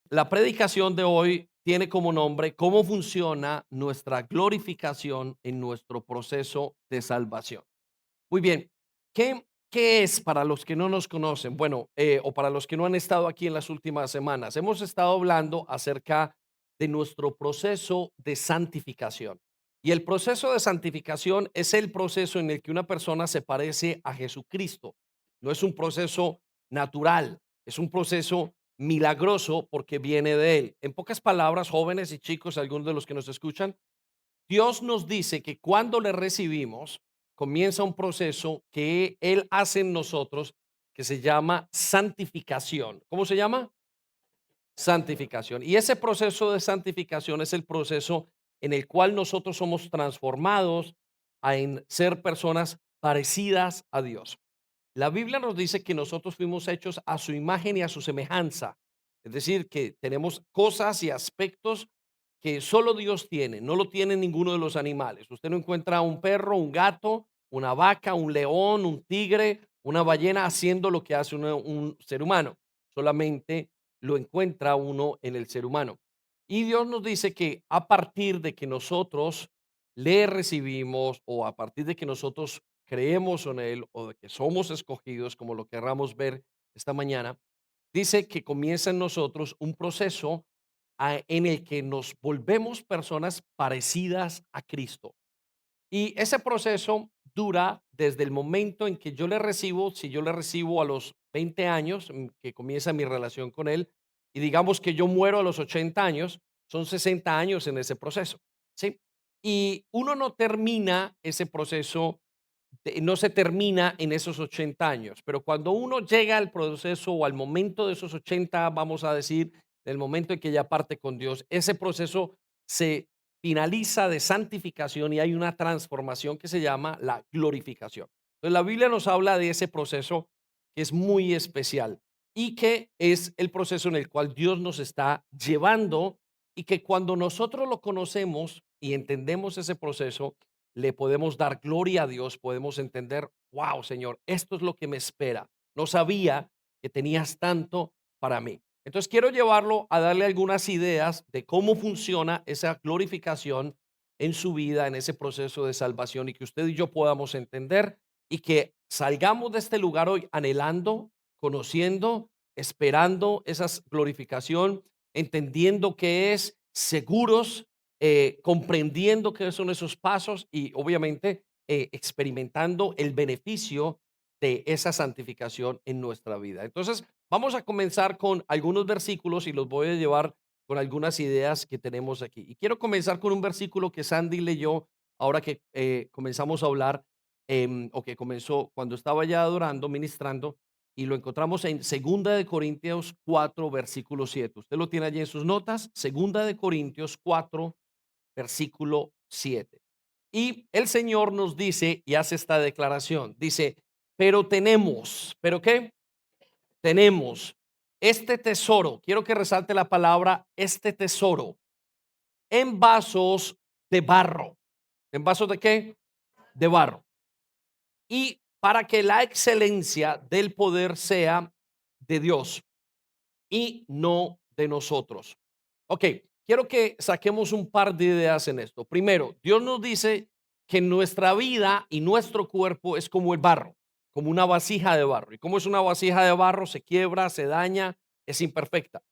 La predicación de hoy tiene como nombre cómo funciona nuestra glorificación en nuestro proceso de salvación. Muy bien, ¿qué es para los que no nos conocen? Bueno, o para los que no han estado aquí en las últimas semanas, hemos estado hablando acerca de nuestro proceso de santificación. Y el proceso de santificación es el proceso en el que una persona se parece a Jesucristo. No es un proceso natural, es un proceso milagroso porque viene de Él. En pocas palabras, jóvenes y chicos, algunos de los que nos escuchan, Dios nos dice que cuando le recibimos, comienza un proceso que Él hace en nosotros que se llama santificación. ¿Cómo se llama? Santificación. Y ese proceso de santificación es el proceso en el cual nosotros somos transformados en ser personas parecidas a Dios. La Biblia nos dice que nosotros fuimos hechos a su imagen y a su semejanza. Es decir, que tenemos cosas y aspectos que solo Dios tiene, no lo tiene ninguno de los animales. Usted no encuentra un perro, un gato, una vaca, un león, un tigre, una ballena haciendo lo que hace un ser humano. Solamente lo encuentra uno en el ser humano. Y Dios nos dice que a partir de que nosotros le recibimos o a partir de que nosotros creemos en Él o de que somos escogidos, como lo querramos ver esta mañana, dice que comienza en nosotros un proceso en el que nos volvemos personas parecidas a Cristo. Y ese proceso dura desde el momento en que yo le recibo, si yo le recibo a los 20 años, que comienza mi relación con él, y digamos que yo muero a los 80 años, son 60 años en ese proceso, ¿sí? Y uno no termina ese proceso, no se termina en esos 80 años, pero cuando uno llega al proceso o al momento de esos 80, vamos a decir, del momento en que ya parte con Dios, ese proceso se finaliza de santificación y hay una transformación que se llama la glorificación. Entonces, la Biblia nos habla de ese proceso que es muy especial y que es el proceso en el cual Dios nos está llevando y que cuando nosotros lo conocemos y entendemos ese proceso, le podemos dar gloria a Dios, podemos entender, wow, Señor, esto es lo que me espera. No sabía que tenías tanto para mí. Entonces quiero llevarlo a darle algunas ideas de cómo funciona esa glorificación en su vida, en ese proceso de salvación y que usted y yo podamos entender y que salgamos de este lugar hoy anhelando, conociendo, esperando esa glorificación, entendiendo que es seguros, comprendiendo qué son esos pasos y obviamente experimentando el beneficio de esa santificación en nuestra vida. Entonces, vamos a comenzar con algunos versículos y los voy a llevar con algunas ideas que tenemos aquí. Y quiero comenzar con un versículo que Sandy leyó ahora que comenzamos a hablar, o que comenzó cuando estaba ya adorando, ministrando, y lo encontramos en Segunda de Corintios 4, versículo 7. Usted lo tiene allí en sus notas, Segunda de Corintios 4, versículo 7. Y el Señor nos dice y hace esta declaración, dice, pero tenemos, ¿pero qué? Tenemos este tesoro, quiero que resalte la palabra, este tesoro, en vasos de barro. ¿En vasos de qué? De barro. Y para que la excelencia del poder sea de Dios y no de nosotros. Ok, quiero que saquemos un par de ideas en esto. Primero, Dios nos dice que nuestra vida y nuestro cuerpo es como el barro, como una vasija de barro. ¿Y cómo es una vasija de barro? Se quiebra, se daña, es imperfecta.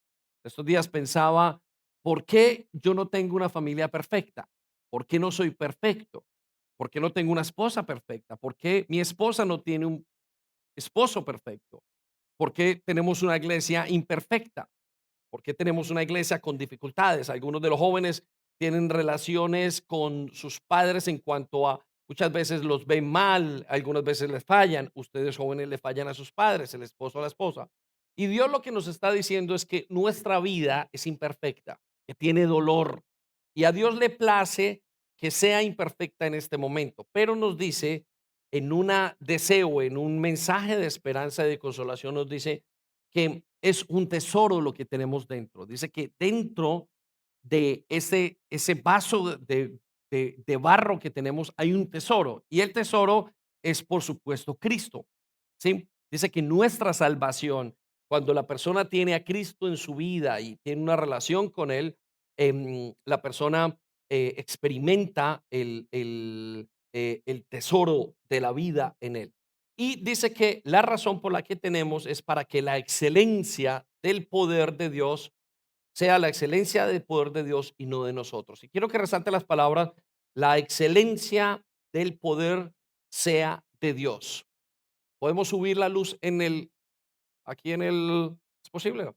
Estos días pensaba, ¿por qué yo no tengo una familia perfecta? ¿Por qué no soy perfecto? ¿Por qué no tengo una esposa perfecta? ¿Por qué mi esposa no tiene un esposo perfecto? ¿Por qué tenemos una iglesia imperfecta? ¿Por qué tenemos una iglesia con dificultades? Algunos de los jóvenes tienen relaciones con sus padres en cuanto a muchas veces los ven mal, algunas veces les fallan. Ustedes jóvenes le fallan a sus padres, el esposo a la esposa. Y Dios lo que nos está diciendo es que nuestra vida es imperfecta, que tiene dolor. Y a Dios le place que sea imperfecta en este momento, pero nos dice en un deseo, en un mensaje de esperanza y de consolación, nos dice que es un tesoro lo que tenemos dentro. Dice que dentro de ese vaso de barro que tenemos hay un tesoro y el tesoro es por supuesto Cristo. ¿Sí? Dice que nuestra salvación, Cuando la persona tiene a Cristo en su vida y tiene una relación con Él, la persona experimenta el tesoro de la vida en Él. Y dice que la razón por la que tenemos es para que la excelencia del poder de Dios sea la excelencia del poder de Dios y no de nosotros. Y quiero que resalte las palabras, la excelencia del poder sea de Dios. Podemos subir la luz aquí ¿es posible?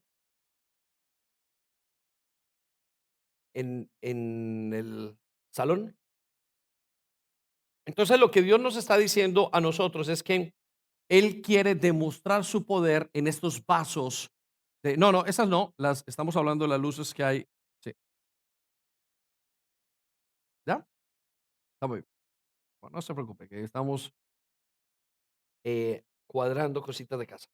En el salón. Entonces lo que Dios nos está diciendo a nosotros es que Él quiere demostrar su poder en estos vasos no, no, esas no, estamos hablando de las luces que hay. Sí, ¿ya? Está muy bien. Bueno, no se preocupe, que estamos cuadrando cositas de casa.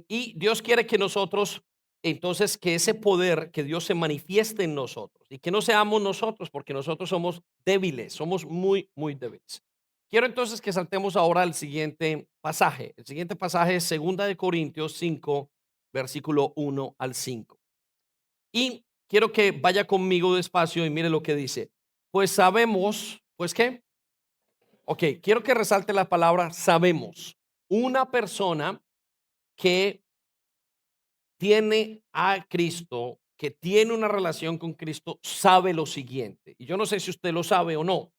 Y Dios quiere que nosotros, entonces, que ese poder, que Dios se manifieste en nosotros y que no seamos nosotros, porque nosotros somos débiles, somos muy, muy débiles. Quiero entonces que saltemos ahora al siguiente pasaje. El siguiente pasaje es 2 Corintios 5, versículo 1 al 5. Y quiero que vaya conmigo despacio y mire lo que dice. Pues sabemos, ¿pues qué? Ok, quiero que resalte la palabra sabemos. Una persona que tiene a Cristo, que tiene una relación con Cristo, sabe lo siguiente. Y yo no sé si usted lo sabe o no,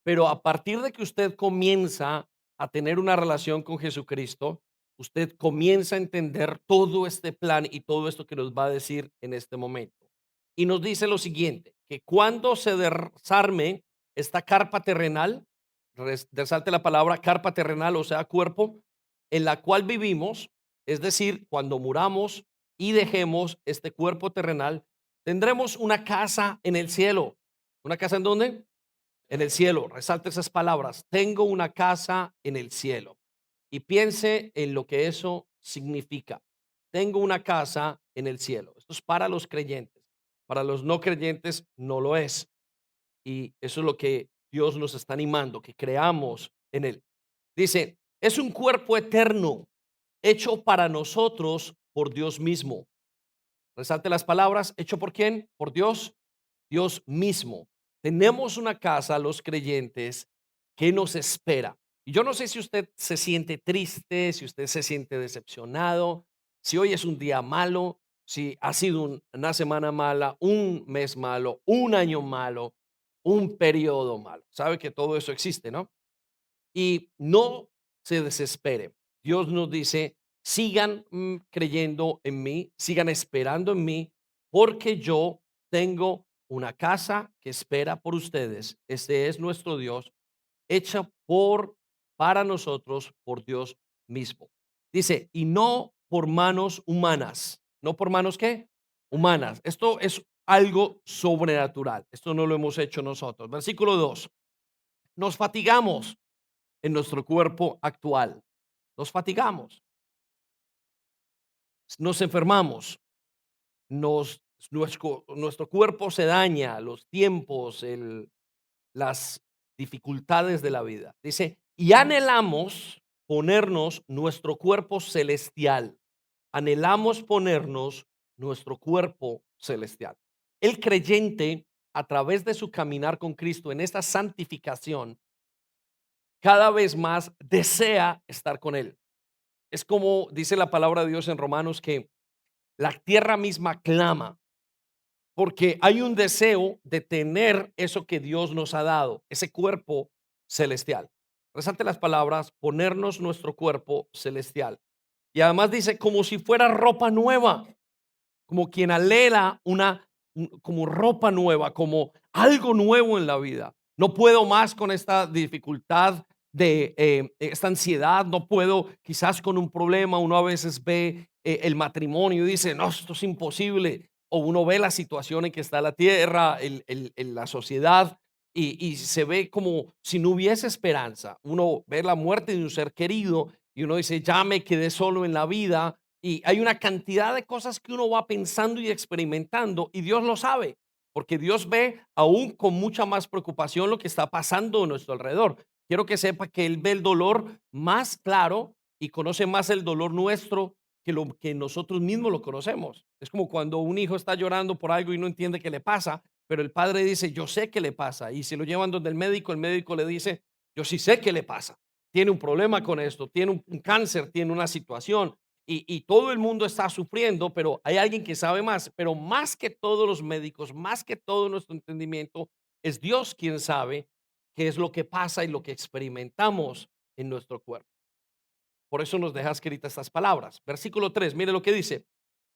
pero a partir de que usted comienza a tener una relación con Jesucristo, usted comienza a entender todo este plan y todo esto que nos va a decir en este momento. Y nos dice lo siguiente, que cuando se desarme esta carpa terrenal, resalte la palabra carpa terrenal, o sea, cuerpo, en la cual vivimos, es decir, cuando muramos y dejemos este cuerpo terrenal, tendremos una casa en el cielo. ¿Una casa en dónde? En el cielo. Resalte esas palabras. Tengo una casa en el cielo. Y piense en lo que eso significa. Tengo una casa en el cielo. Esto es para los creyentes. Para los no creyentes no lo es. Y eso es lo que Dios nos está animando, que creamos en él. Dice, es un cuerpo eterno, hecho para nosotros por Dios mismo. Resalte las palabras, ¿hecho por quién? Por Dios, Dios mismo. Tenemos una casa, los creyentes, que nos espera. Y yo no sé si usted se siente triste, si usted se siente decepcionado, si hoy es un día malo, si ha sido una semana mala, un mes malo, un año malo, un periodo malo. Sabe que todo eso existe, ¿no? Y no se desespere. Dios nos dice, sigan creyendo en mí, sigan esperando en mí, porque yo tengo una casa que espera por ustedes. Este es nuestro Dios, hecha para nosotros, por Dios mismo. Dice, y no por manos humanas. ¿No por manos qué? Humanas. Esto es algo sobrenatural. Esto no lo hemos hecho nosotros. Versículo 2. Nos fatigamos en nuestro cuerpo actual. Nos fatigamos, nos enfermamos, nuestro cuerpo se daña, los tiempos, las dificultades de la vida. Dice, y anhelamos ponernos nuestro cuerpo celestial. Anhelamos ponernos nuestro cuerpo celestial. El creyente, a través de su caminar con Cristo en esta santificación, cada vez más desea estar con Él. Es como dice la palabra de Dios en Romanos que la tierra misma clama porque hay un deseo de tener eso que Dios nos ha dado, ese cuerpo celestial. Resalte las palabras, ponernos nuestro cuerpo celestial. Y además dice como si fuera ropa nueva, como quien anhela como ropa nueva, como algo nuevo en la vida. No puedo más con esta dificultad de esta ansiedad, no puedo quizás con un problema, uno a veces ve el matrimonio y dice, no, esto es imposible, o uno ve la situación en que está la tierra, la sociedad, y se ve como si no hubiese esperanza. Uno ve la muerte de un ser querido y uno dice, ya me quedé solo en la vida, y hay una cantidad de cosas que uno va pensando y experimentando y Dios lo sabe, porque Dios ve aún con mucha más preocupación lo que está pasando a nuestro alrededor. Quiero que sepa que Él ve el dolor más claro y conoce más el dolor nuestro que lo que nosotros mismos lo conocemos. Es como cuando un hijo está llorando por algo y no entiende qué le pasa, pero el padre dice, yo sé qué le pasa. Y se lo llevan donde el médico le dice, yo sí sé qué le pasa. Tiene un problema con esto, tiene un cáncer, tiene una situación y todo el mundo está sufriendo, pero hay alguien que sabe más. Pero más que todos los médicos, más que todo nuestro entendimiento, es Dios quien sabe qué es lo que pasa y lo que experimentamos en nuestro cuerpo. Por eso nos deja escritas estas palabras. Versículo 3, mire lo que dice.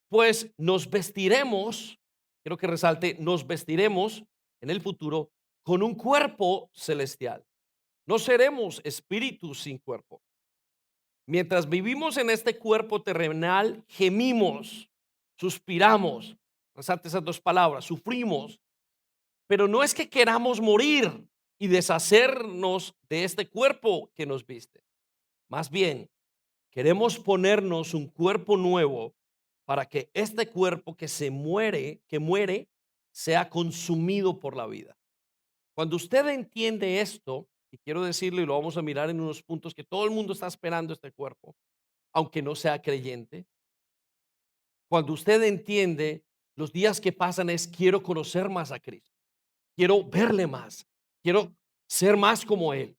Pues nos vestiremos, quiero que resalte, nos vestiremos en el futuro con un cuerpo celestial. No seremos espíritus sin cuerpo. Mientras vivimos en este cuerpo terrenal, gemimos, suspiramos. Resalte esas dos palabras, sufrimos. Pero no es que queramos morir y deshacernos de este cuerpo que nos viste. Más bien, queremos ponernos un cuerpo nuevo para que este cuerpo que muere, sea consumido por la vida. Cuando usted entiende esto, y quiero decirle, y lo vamos a mirar en unos puntos que todo el mundo está esperando este cuerpo, aunque no sea creyente, cuando usted entiende, los días que pasan es quiero conocer más a Cristo, quiero verle más, quiero ser más como Él.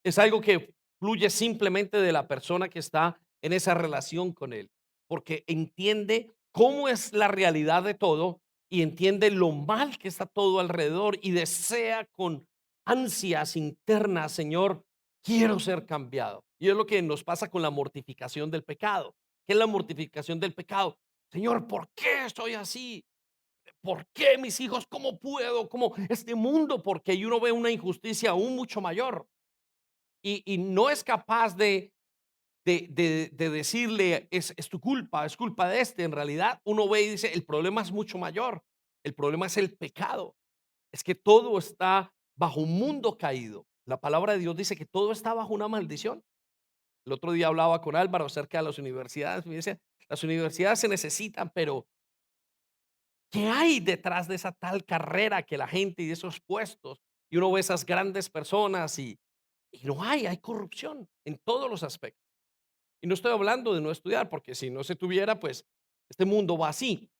Es algo que fluye simplemente de la persona que está en esa relación con Él, porque entiende cómo es la realidad de todo y entiende lo mal que está todo alrededor y desea con ansias internas, Señor, quiero ser cambiado. Y es lo que nos pasa con la mortificación del pecado. ¿Qué es la mortificación del pecado? Señor, ¿por qué estoy así? ¿Por qué mis hijos? ¿Cómo puedo? ¿Cómo este mundo? Porque uno ve una injusticia aún mucho mayor y no es capaz de decirle, es tu culpa, es culpa de este. En realidad, uno ve y dice, el problema es mucho mayor. El problema es el pecado. Es que todo está bajo un mundo caído. La palabra de Dios dice que todo está bajo una maldición. El otro día hablaba con Álvaro acerca de las universidades. Me dice, las universidades se necesitan, pero ¿qué hay detrás de esa tal carrera que la gente y de esos puestos? Y uno ve esas grandes personas y no hay corrupción en todos los aspectos. Y no estoy hablando de no estudiar, porque si no se tuviera, pues este mundo va así.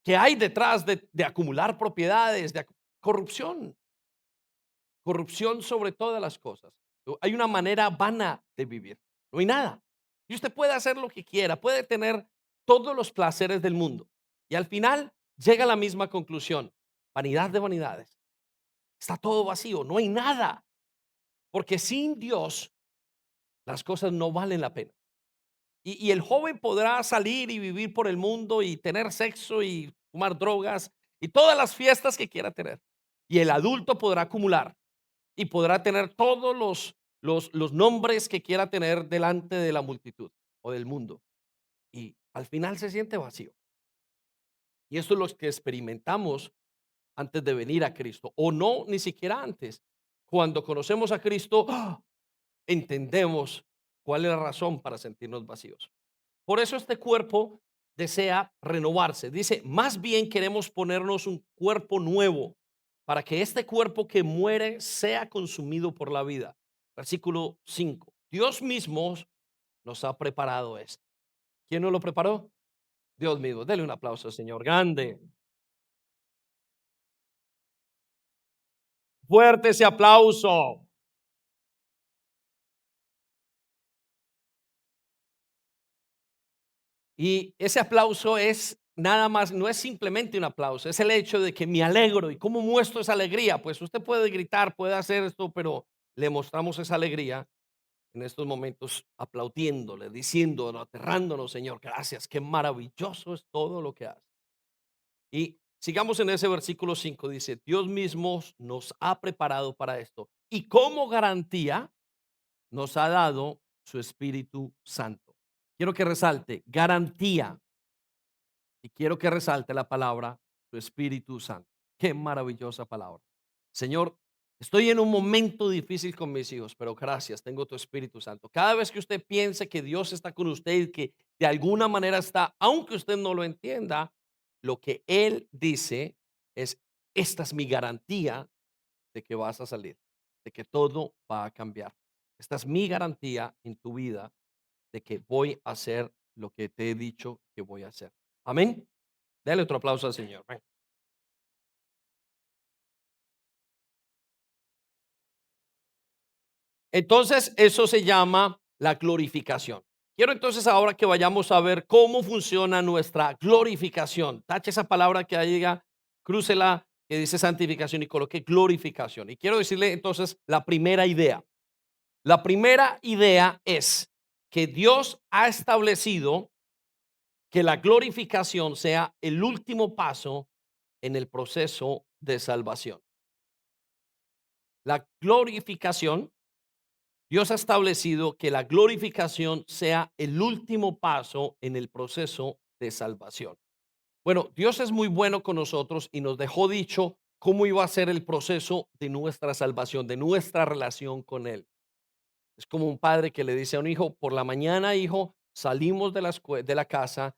¿Qué hay detrás de acumular propiedades, corrupción? Corrupción sobre todas las cosas. Hay una manera vana de vivir. No hay nada. Y usted puede hacer lo que quiera, puede tener todos los placeres del mundo. Y al final llega a la misma conclusión. Vanidad de vanidades. Está todo vacío, no hay nada. Porque sin Dios las cosas no valen la pena. Y el joven podrá salir y vivir por el mundo y tener sexo y fumar drogas y todas las fiestas que quiera tener. Y el adulto podrá acumular y podrá tener todos los nombres que quiera tener delante de la multitud o del mundo. Y al final se siente vacío. Y esto es lo que experimentamos antes de venir a Cristo. O no, ni siquiera antes. Cuando conocemos a Cristo, ¡ah!, entendemos cuál es la razón para sentirnos vacíos. Por eso este cuerpo desea renovarse. Dice, más bien queremos ponernos un cuerpo nuevo para que este cuerpo que muere sea consumido por la vida. Versículo 5. Dios mismo nos ha preparado esto. ¿Quién nos lo preparó? Dios mismo. Dele un aplauso, Señor. Grande. Fuerte ese aplauso. Y ese aplauso es nada más, no es simplemente un aplauso, es el hecho de que me alegro. ¿Y cómo muestro esa alegría? Pues usted puede gritar, puede hacer esto, pero le mostramos esa alegría en estos momentos aplaudiéndole, diciéndonos, aterrándonos, Señor, gracias, qué maravilloso es todo lo que hace. Y sigamos en ese versículo 5, dice, Dios mismo nos ha preparado para esto. Y como garantía nos ha dado su Espíritu Santo. Quiero que resalte, garantía. Y quiero que resalte la palabra, tu Espíritu Santo. Qué maravillosa palabra. Señor, estoy en un momento difícil con mis hijos, pero gracias, tengo tu Espíritu Santo. Cada vez que usted piense que Dios está con usted y que de alguna manera está, aunque usted no lo entienda, lo que Él dice es, esta es mi garantía de que vas a salir, de que todo va a cambiar. Esta es mi garantía en tu vida de que voy a hacer lo que te he dicho que voy a hacer. Amén. Dale otro aplauso al Señor. Ven. Entonces, eso se llama la glorificación. Quiero entonces ahora que vayamos a ver cómo funciona nuestra glorificación. Tache esa palabra que ahí llega, crúcela, que dice santificación y coloque glorificación. Y quiero decirle entonces la primera idea. La primera idea es que Dios ha establecido que la glorificación sea el último paso en el proceso de salvación. La glorificación, Dios ha establecido que la glorificación sea el último paso en el proceso de salvación. Bueno, Dios es muy bueno con nosotros y nos dejó dicho cómo iba a ser el proceso de nuestra salvación, de nuestra relación con Él. Es como un padre que le dice a un hijo, por la mañana, hijo, salimos de de la casa,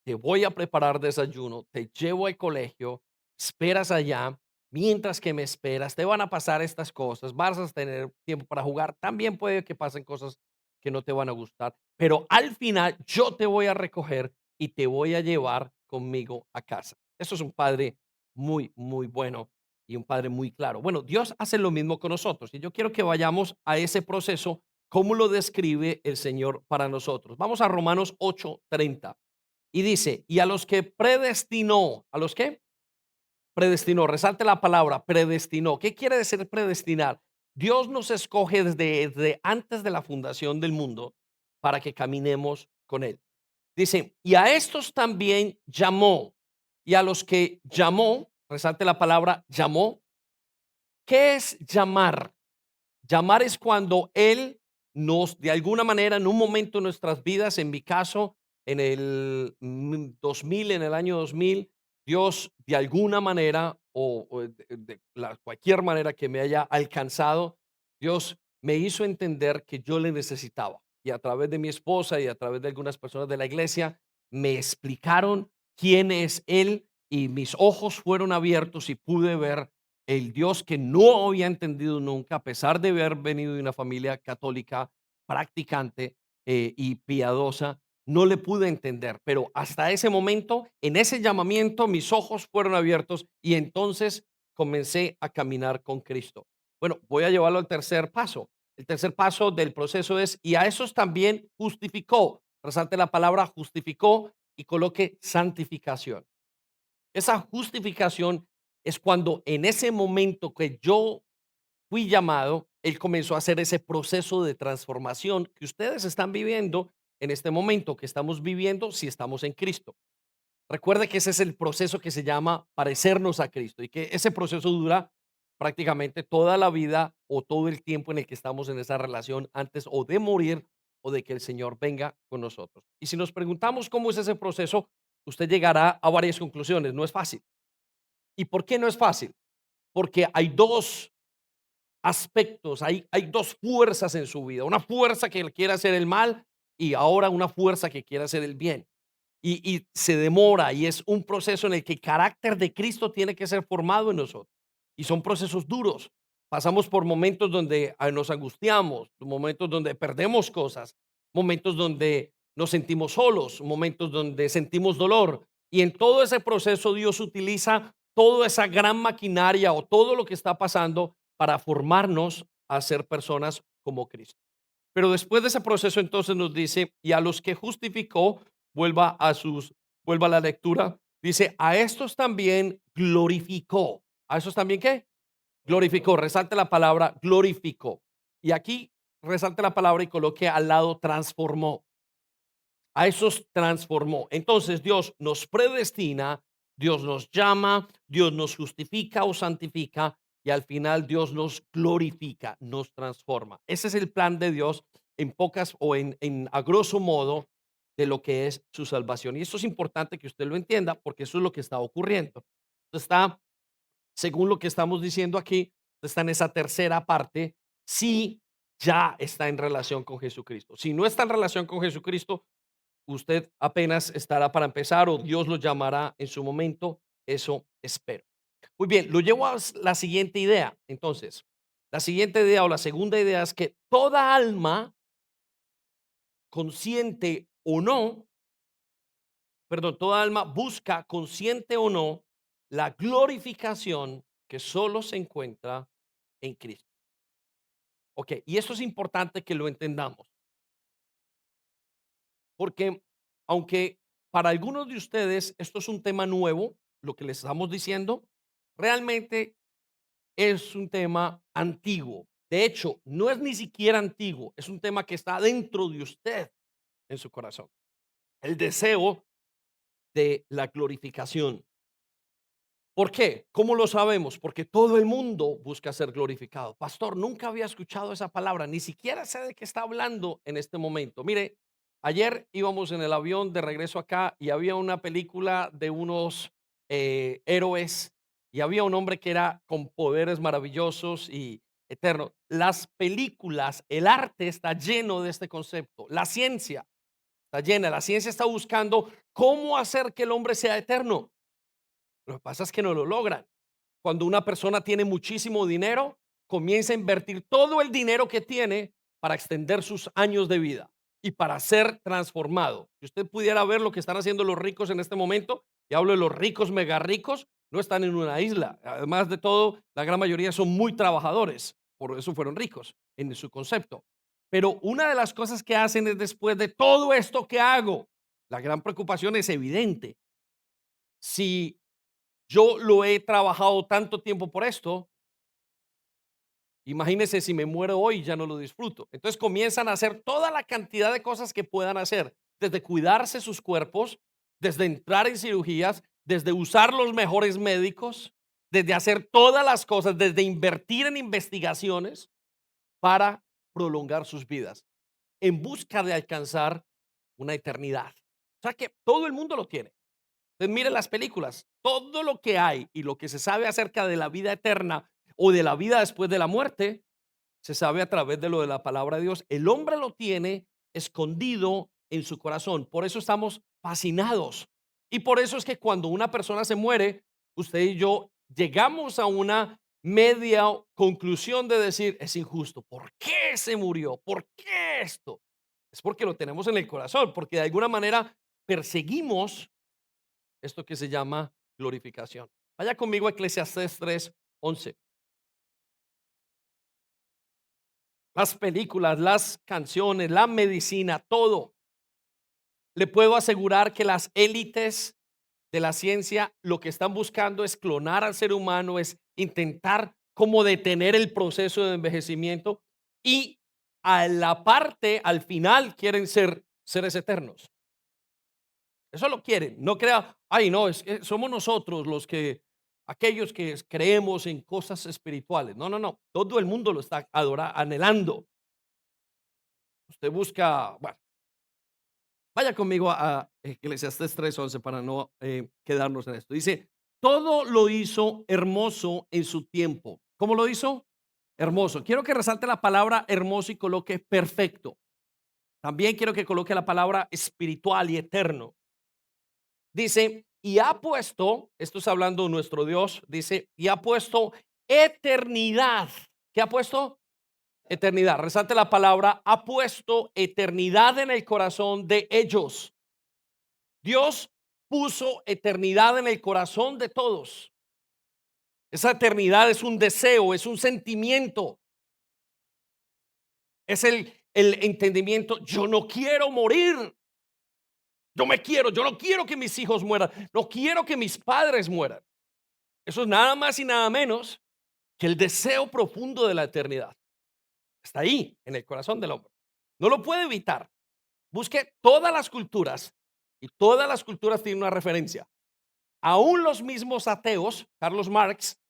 te voy a preparar desayuno, te llevo al colegio, esperas allá, mientras que me esperas, te van a pasar estas cosas, vas a tener tiempo para jugar, también puede que pasen cosas que no te van a gustar, pero al final yo te voy a recoger y te voy a llevar conmigo a casa. Eso es un padre muy, muy bueno y un padre muy claro. Bueno, Dios hace lo mismo con nosotros y yo quiero que vayamos a ese proceso, cómo lo describe el Señor para nosotros. Vamos a Romanos 8:30. Y dice, y a los que predestinó, ¿a los que? Predestinó, resalte la palabra, predestinó. ¿Qué quiere decir predestinar? Dios nos escoge desde antes de la fundación del mundo para que caminemos con Él. Dice, y a estos también llamó, y a los que llamó, resalte la palabra, llamó. ¿Qué es llamar? Llamar es cuando Él nos, de alguna manera, en un momento de nuestras vidas, en mi caso, en el 2000, en el año 2000, Dios, de alguna manera, o cualquier manera que me haya alcanzado, Dios me hizo entender que yo le necesitaba. Y a través de mi esposa y a través de algunas personas de la iglesia, me explicaron quién es Él y mis ojos fueron abiertos y pude ver el Dios que no había entendido nunca, a pesar de haber venido de una familia católica practicante y piadosa, no le pude entender, pero hasta ese momento, en ese llamamiento, mis ojos fueron abiertos y entonces comencé a caminar con Cristo. Bueno, voy a llevarlo al tercer paso. El tercer paso del proceso es, y a esos también justificó. Resalte la palabra justificó y coloque santificación. Esa justificación es cuando en ese momento que yo fui llamado, Él comenzó a hacer ese proceso de transformación que ustedes están viviendo en este momento, que estamos viviendo si estamos en Cristo. Recuerde que ese es el proceso que se llama parecernos a Cristo y que ese proceso dura prácticamente toda la vida o todo el tiempo en el que estamos en esa relación antes o de morir o de que el Señor venga con nosotros. Y si nos preguntamos cómo es ese proceso, usted llegará a varias conclusiones. No es fácil. ¿Y por qué no es fácil? Porque hay dos aspectos, hay dos fuerzas en su vida. Una fuerza que quiere hacer el mal y ahora una fuerza que quiere hacer el bien. Y se demora y es un proceso en el que el carácter de Cristo tiene que ser formado en nosotros. Y son procesos duros. Pasamos por momentos donde nos angustiamos, momentos donde perdemos cosas, momentos donde nos sentimos solos, momentos donde sentimos dolor. Y en todo ese proceso Dios utiliza toda esa gran maquinaria o todo lo que está pasando para formarnos a ser personas como Cristo. Pero después de ese proceso entonces nos dice, y a los que justificó, vuelva a la lectura, dice, a estos también glorificó. ¿A estos también qué? Glorificó, resalte la palabra glorificó. Y aquí resalte la palabra y coloque al lado transformó. A esos transformó. Entonces Dios nos predestina, Dios nos llama, Dios nos justifica o santifica y al final Dios nos glorifica, nos transforma. Ese es el plan de Dios en pocas o en a grosso modo de lo que es su salvación. Y eso es importante que usted lo entienda porque eso es lo que está ocurriendo. Está, según lo que estamos diciendo aquí, está en esa tercera parte, si ya está en relación con Jesucristo. Si no está en relación con Jesucristo, usted apenas estará para empezar o Dios lo llamará en su momento. Eso espero. Muy bien, lo llevo a la siguiente idea. Entonces, la siguiente idea o la segunda idea es que toda alma, consciente o no, perdón, toda alma busca, consciente o no, la glorificación que solo se encuentra en Cristo. Ok, y esto es importante que lo entendamos, porque aunque para algunos de ustedes esto es un tema nuevo, lo que les estamos diciendo, realmente es un tema antiguo. De hecho, no es ni siquiera antiguo, es un tema que está dentro de usted, en su corazón. El deseo de la glorificación. ¿Por qué? ¿Cómo lo sabemos? Porque todo el mundo busca ser glorificado. Pastor, nunca había escuchado esa palabra, ni siquiera sé de qué está hablando en este momento. Mire, ayer íbamos en el avión de regreso acá y había una película de unos héroes y había un hombre que era con poderes maravillosos y eternos. Las películas, el arte está lleno de este concepto. La ciencia está llena, la ciencia está buscando cómo hacer que el hombre sea eterno. Lo que pasa es que no lo logran. Cuando una persona tiene muchísimo dinero, comienza a invertir todo el dinero que tiene para extender sus años de vida y para ser transformado. Si usted pudiera ver lo que están haciendo los ricos en este momento, y hablo de los ricos mega ricos, no están en una isla. Además de todo, la gran mayoría son muy trabajadores, por eso fueron ricos en su concepto. Pero una de las cosas que hacen es después de todo esto que hago, la gran preocupación es evidente. Si yo lo he trabajado tanto tiempo por esto, imagínense si me muero hoy ya no lo disfruto. Entonces comienzan a hacer toda la cantidad de cosas que puedan hacer, desde cuidarse sus cuerpos, desde entrar en cirugías, desde usar los mejores médicos, desde hacer todas las cosas, desde invertir en investigaciones para prolongar sus vidas, en busca de alcanzar una eternidad. O sea que todo el mundo lo tiene. Entonces, mire las películas, todo lo que hay y lo que se sabe acerca de la vida eterna o de la vida después de la muerte, se sabe a través de lo de la palabra de Dios. El hombre lo tiene escondido en su corazón. Por eso estamos fascinados. Y por eso es que cuando una persona se muere, usted y yo llegamos a una media conclusión de decir, es injusto. ¿Por qué se murió? ¿Por qué esto? Es porque lo tenemos en el corazón, porque de alguna manera perseguimos esto que se llama glorificación. Vaya conmigo a Eclesiastés 3:11. Las películas, las canciones, la medicina, todo. Le puedo asegurar que las élites de la ciencia lo que están buscando es clonar al ser humano, es intentar como detener el proceso de envejecimiento y a la parte, al final, quieren ser seres eternos. Eso lo quieren. No crea, ay, no, es que somos nosotros los que, aquellos que creemos en cosas espirituales. No, no, no. Todo el mundo lo está anhelando. Usted busca, bueno, vaya conmigo a Eclesiastés 3:11 para no quedarnos en esto. Dice, todo lo hizo hermoso en su tiempo. ¿Cómo lo hizo? Hermoso. Quiero que resalte la palabra hermoso y coloque perfecto. También quiero que coloque la palabra espiritual y eterno. Dice, y ha puesto, esto está hablando nuestro Dios, dice, y ha puesto eternidad. ¿Qué ha puesto? Eternidad. Resalte la palabra, ha puesto eternidad en el corazón de ellos. Dios puso eternidad en el corazón de todos. Esa eternidad es un deseo, es un sentimiento, es el entendimiento. Yo no quiero morir. Yo no quiero que mis hijos mueran. No quiero que mis padres mueran. Eso es nada más y nada menos que el deseo profundo de la eternidad. Está ahí, en el corazón del hombre. No lo puede evitar. Busque todas las culturas y todas las culturas tienen una referencia. Aún los mismos ateos, Carlos Marx,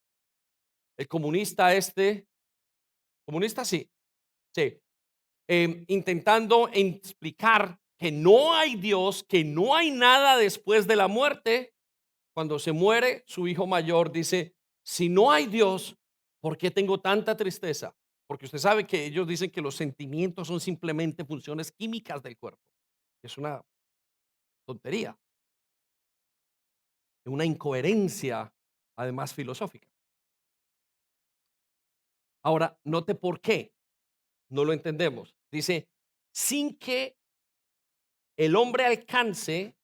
el comunista este, comunista sí, sí, intentando explicar que no hay Dios, que no hay nada después de la muerte. Cuando se muere su hijo mayor dice, si no hay Dios, ¿por qué tengo tanta tristeza? Porque usted sabe que ellos dicen que los sentimientos son simplemente funciones químicas del cuerpo. Es una tontería, una incoherencia, además filosófica. Ahora, note por qué no lo entendemos. Dice, sin que el hombre alcance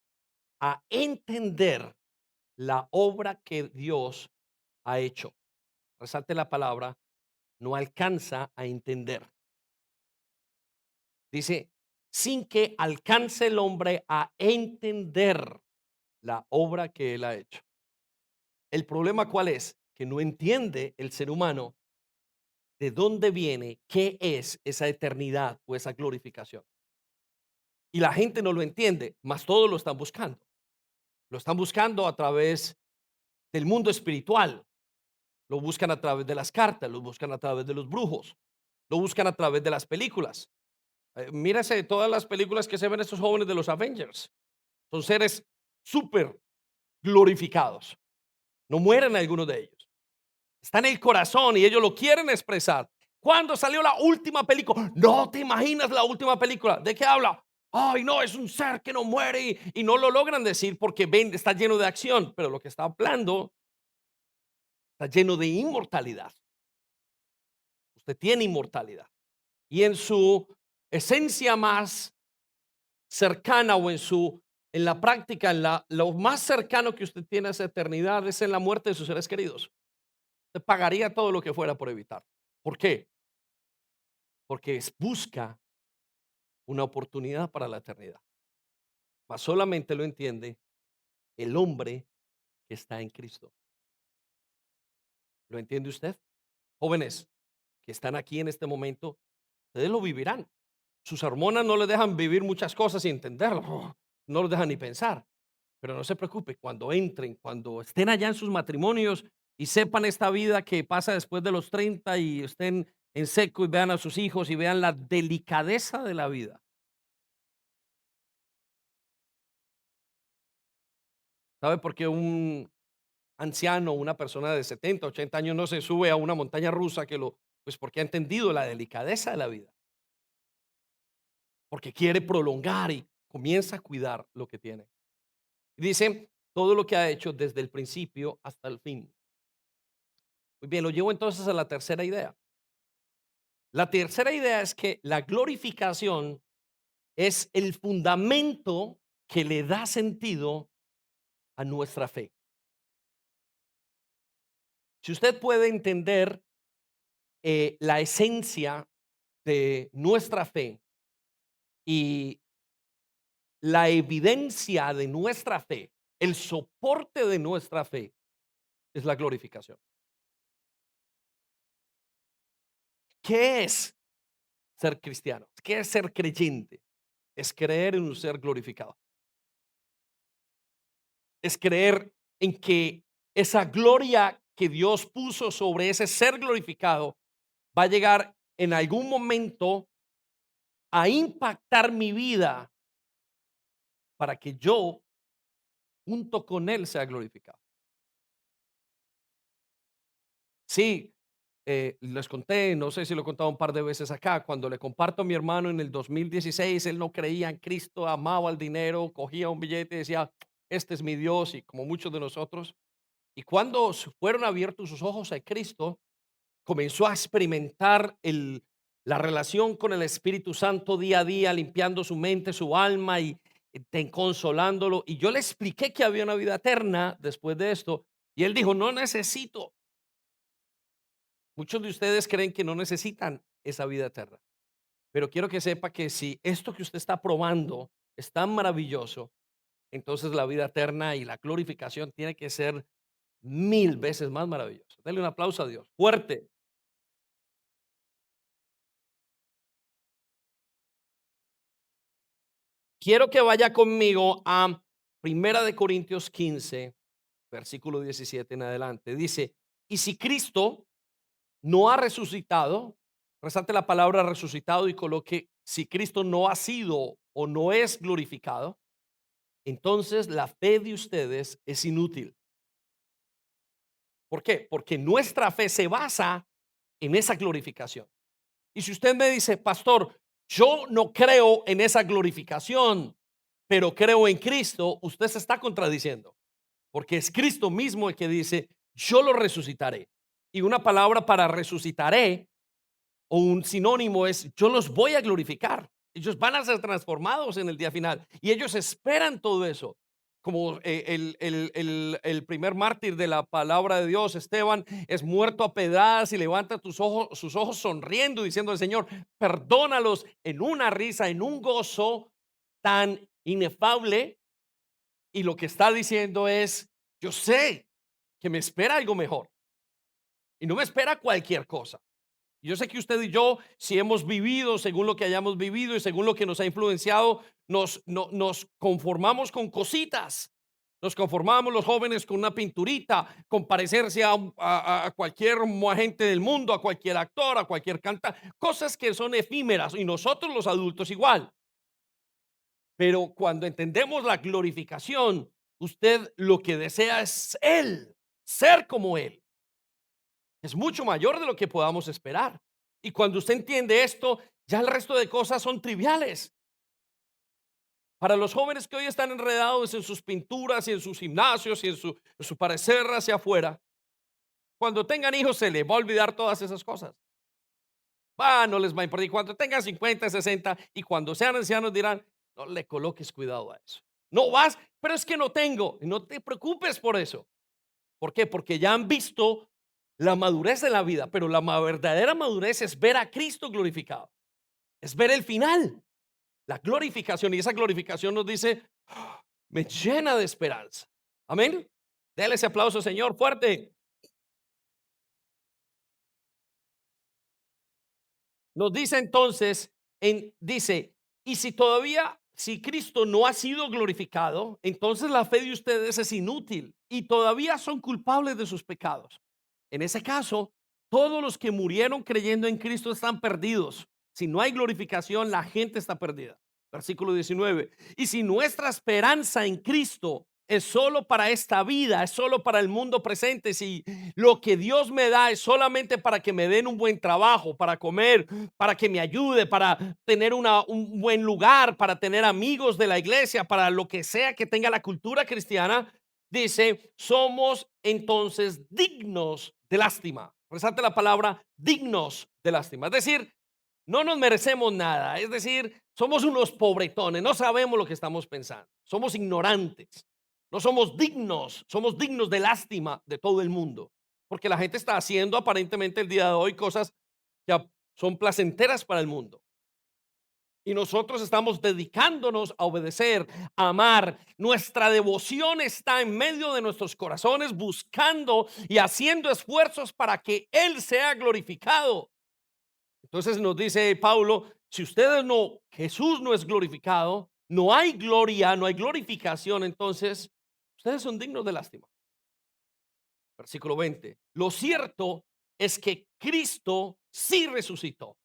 a entender la obra que Dios ha hecho. Resalte la palabra, no alcanza a entender. Dice, sin que alcance el hombre a entender la obra que él ha hecho. El problema cuál es? Que no entiende el ser humano de dónde viene, qué es esa eternidad o esa glorificación. Y la gente no lo entiende, mas todos lo están buscando. Lo están buscando a través del mundo espiritual, lo buscan a través de las cartas, lo buscan a través de los brujos, lo buscan a través de las películas. Mírase todas las películas que se ven estos jóvenes de los Avengers. Son seres súper glorificados. No mueren algunos de ellos. Está en el corazón y ellos lo quieren expresar. ¿Cuándo salió la última película? No te imaginas la última película. ¿De qué habla? Ay, no, es un ser que no muere y no lo logran decir porque ven, está lleno de acción, pero lo que está hablando está lleno de inmortalidad. Usted tiene inmortalidad y en su esencia más cercana o en la práctica, lo más cercano que usted tiene a esa eternidad es en la muerte de sus seres queridos. Usted pagaría todo lo que fuera por evitar. ¿Por qué? Porque busca una oportunidad para la eternidad. Mas solamente lo entiende el hombre que está en Cristo. ¿Lo entiende usted? Jóvenes que están aquí en este momento, ustedes lo vivirán. Sus hormonas no les dejan vivir muchas cosas y entenderlo. No los dejan ni pensar. Pero no se preocupe, cuando entren, cuando estén allá en sus matrimonios y sepan esta vida que pasa después de los 30 y estén en seco y vean a sus hijos y vean la delicadeza de la vida. ¿Sabe por qué un anciano, una persona de 70, 80 años no se sube a una montaña rusa pues porque ha entendido la delicadeza de la vida, porque quiere prolongar y comienza a cuidar lo que tiene? Y dice todo lo que ha hecho desde el principio hasta el fin. Muy bien, lo llevo entonces a la tercera idea. La tercera idea es que la glorificación es el fundamento que le da sentido a nuestra fe. Si usted puede entender la esencia de nuestra fe y la evidencia de nuestra fe, el soporte de nuestra fe es la glorificación. ¿Qué es ser cristiano? ¿Qué es ser creyente? Es creer en un ser glorificado. Es creer en que esa gloria que Dios puso sobre ese ser glorificado va a llegar en algún momento a impactar mi vida para que yo junto con Él sea glorificado. Sí, les conté, no sé si lo he contado un par de veces acá, cuando le comparto a mi hermano en el 2016, él no creía en Cristo, amaba el dinero, cogía un billete y decía, este es mi Dios, y como muchos de nosotros. Y cuando fueron abiertos sus ojos a Cristo, comenzó a experimentar la relación con el Espíritu Santo día a día, limpiando su mente, su alma y consolándolo. Y yo le expliqué que había una vida eterna después de esto. Y él dijo, no necesito. Muchos de ustedes creen que no necesitan esa vida eterna. Pero quiero que sepa que si esto que usted está probando es tan maravilloso, entonces la vida eterna y la glorificación tiene que ser 1000 veces más maravilloso. Dele un aplauso a Dios. Fuerte. Quiero que vaya conmigo a Primera de Corintios 15, versículo 17 en adelante. Dice, y si Cristo no ha resucitado, resalte la palabra resucitado y coloque, si Cristo no ha sido o no es glorificado, entonces la fe de ustedes es inútil. ¿Por qué? Porque nuestra fe se basa en esa glorificación. Y si usted me dice, pastor, yo no creo en esa glorificación, pero creo en Cristo, usted se está contradiciendo, porque es Cristo mismo el que dice, yo lo resucitaré. Y una palabra para resucitaré o un sinónimo es, yo los voy a glorificar. Ellos van a ser transformados en el día final y ellos esperan todo eso. como el primer mártir de la palabra de Dios, Esteban, es muerto a pedadas y levanta sus ojos sonriendo, diciendo al Señor, perdónalos en una risa, en un gozo tan inefable. Y lo que está diciendo es, yo sé que me espera algo mejor y no me espera cualquier cosa. Yo sé que usted y yo, si hemos vivido según lo que hayamos vivido y según lo que nos ha influenciado, nos conformamos con cositas. Nos conformamos los jóvenes con una pinturita, con parecerse a cualquier agente del mundo, a cualquier actor, a cualquier cantante, cosas que son efímeras y nosotros los adultos igual. Pero cuando entendemos la glorificación, usted lo que desea es Él, ser como Él. Es mucho mayor de lo que podamos esperar. Y cuando usted entiende esto, ya el resto de cosas son triviales. Para los jóvenes que hoy están enredados en sus pinturas y en sus gimnasios y en su parecer hacia afuera, cuando tengan hijos se les va a olvidar todas esas cosas. No les va a importar. Y cuando tengan 50, 60 y cuando sean ancianos dirán, no le coloques cuidado a eso. No vas, pero es que no tengo. Y no te preocupes por eso. ¿Por qué? Porque ya han visto la madurez de la vida, pero la verdadera madurez es ver a Cristo glorificado, es ver el final, la glorificación, y esa glorificación nos dice, "Ah, me llena de esperanza". Amén. Dele ese aplauso, Señor, fuerte. Nos dice entonces, dice, y si todavía, si Cristo no ha sido glorificado, entonces la fe de ustedes es inútil y todavía son culpables de sus pecados. En ese caso, todos los que murieron creyendo en Cristo están perdidos. Si no hay glorificación, la gente está perdida. Versículo 19. Y si nuestra esperanza en Cristo es solo para esta vida, es solo para el mundo presente, si lo que Dios me da es solamente para que me den un buen trabajo, para comer, para que me ayude, para tener un buen lugar, para tener amigos de la iglesia, para lo que sea que tenga la cultura cristiana, dice, somos entonces dignos de lástima. Resalte la palabra dignos de lástima. Es decir, no nos merecemos nada. Es decir, somos unos pobretones, no sabemos lo que estamos pensando. Somos ignorantes. No somos dignos de lástima de todo el mundo. Porque la gente está haciendo aparentemente el día de hoy cosas que son placenteras para el mundo. Y nosotros estamos dedicándonos a obedecer, a amar. Nuestra devoción está en medio de nuestros corazones, buscando y haciendo esfuerzos para que Él sea glorificado. Entonces nos dice Pablo, si ustedes no, Jesús no es glorificado, no hay gloria, no hay glorificación, entonces ustedes son dignos de lástima. Versículo 20. Lo cierto es que Cristo sí resucitó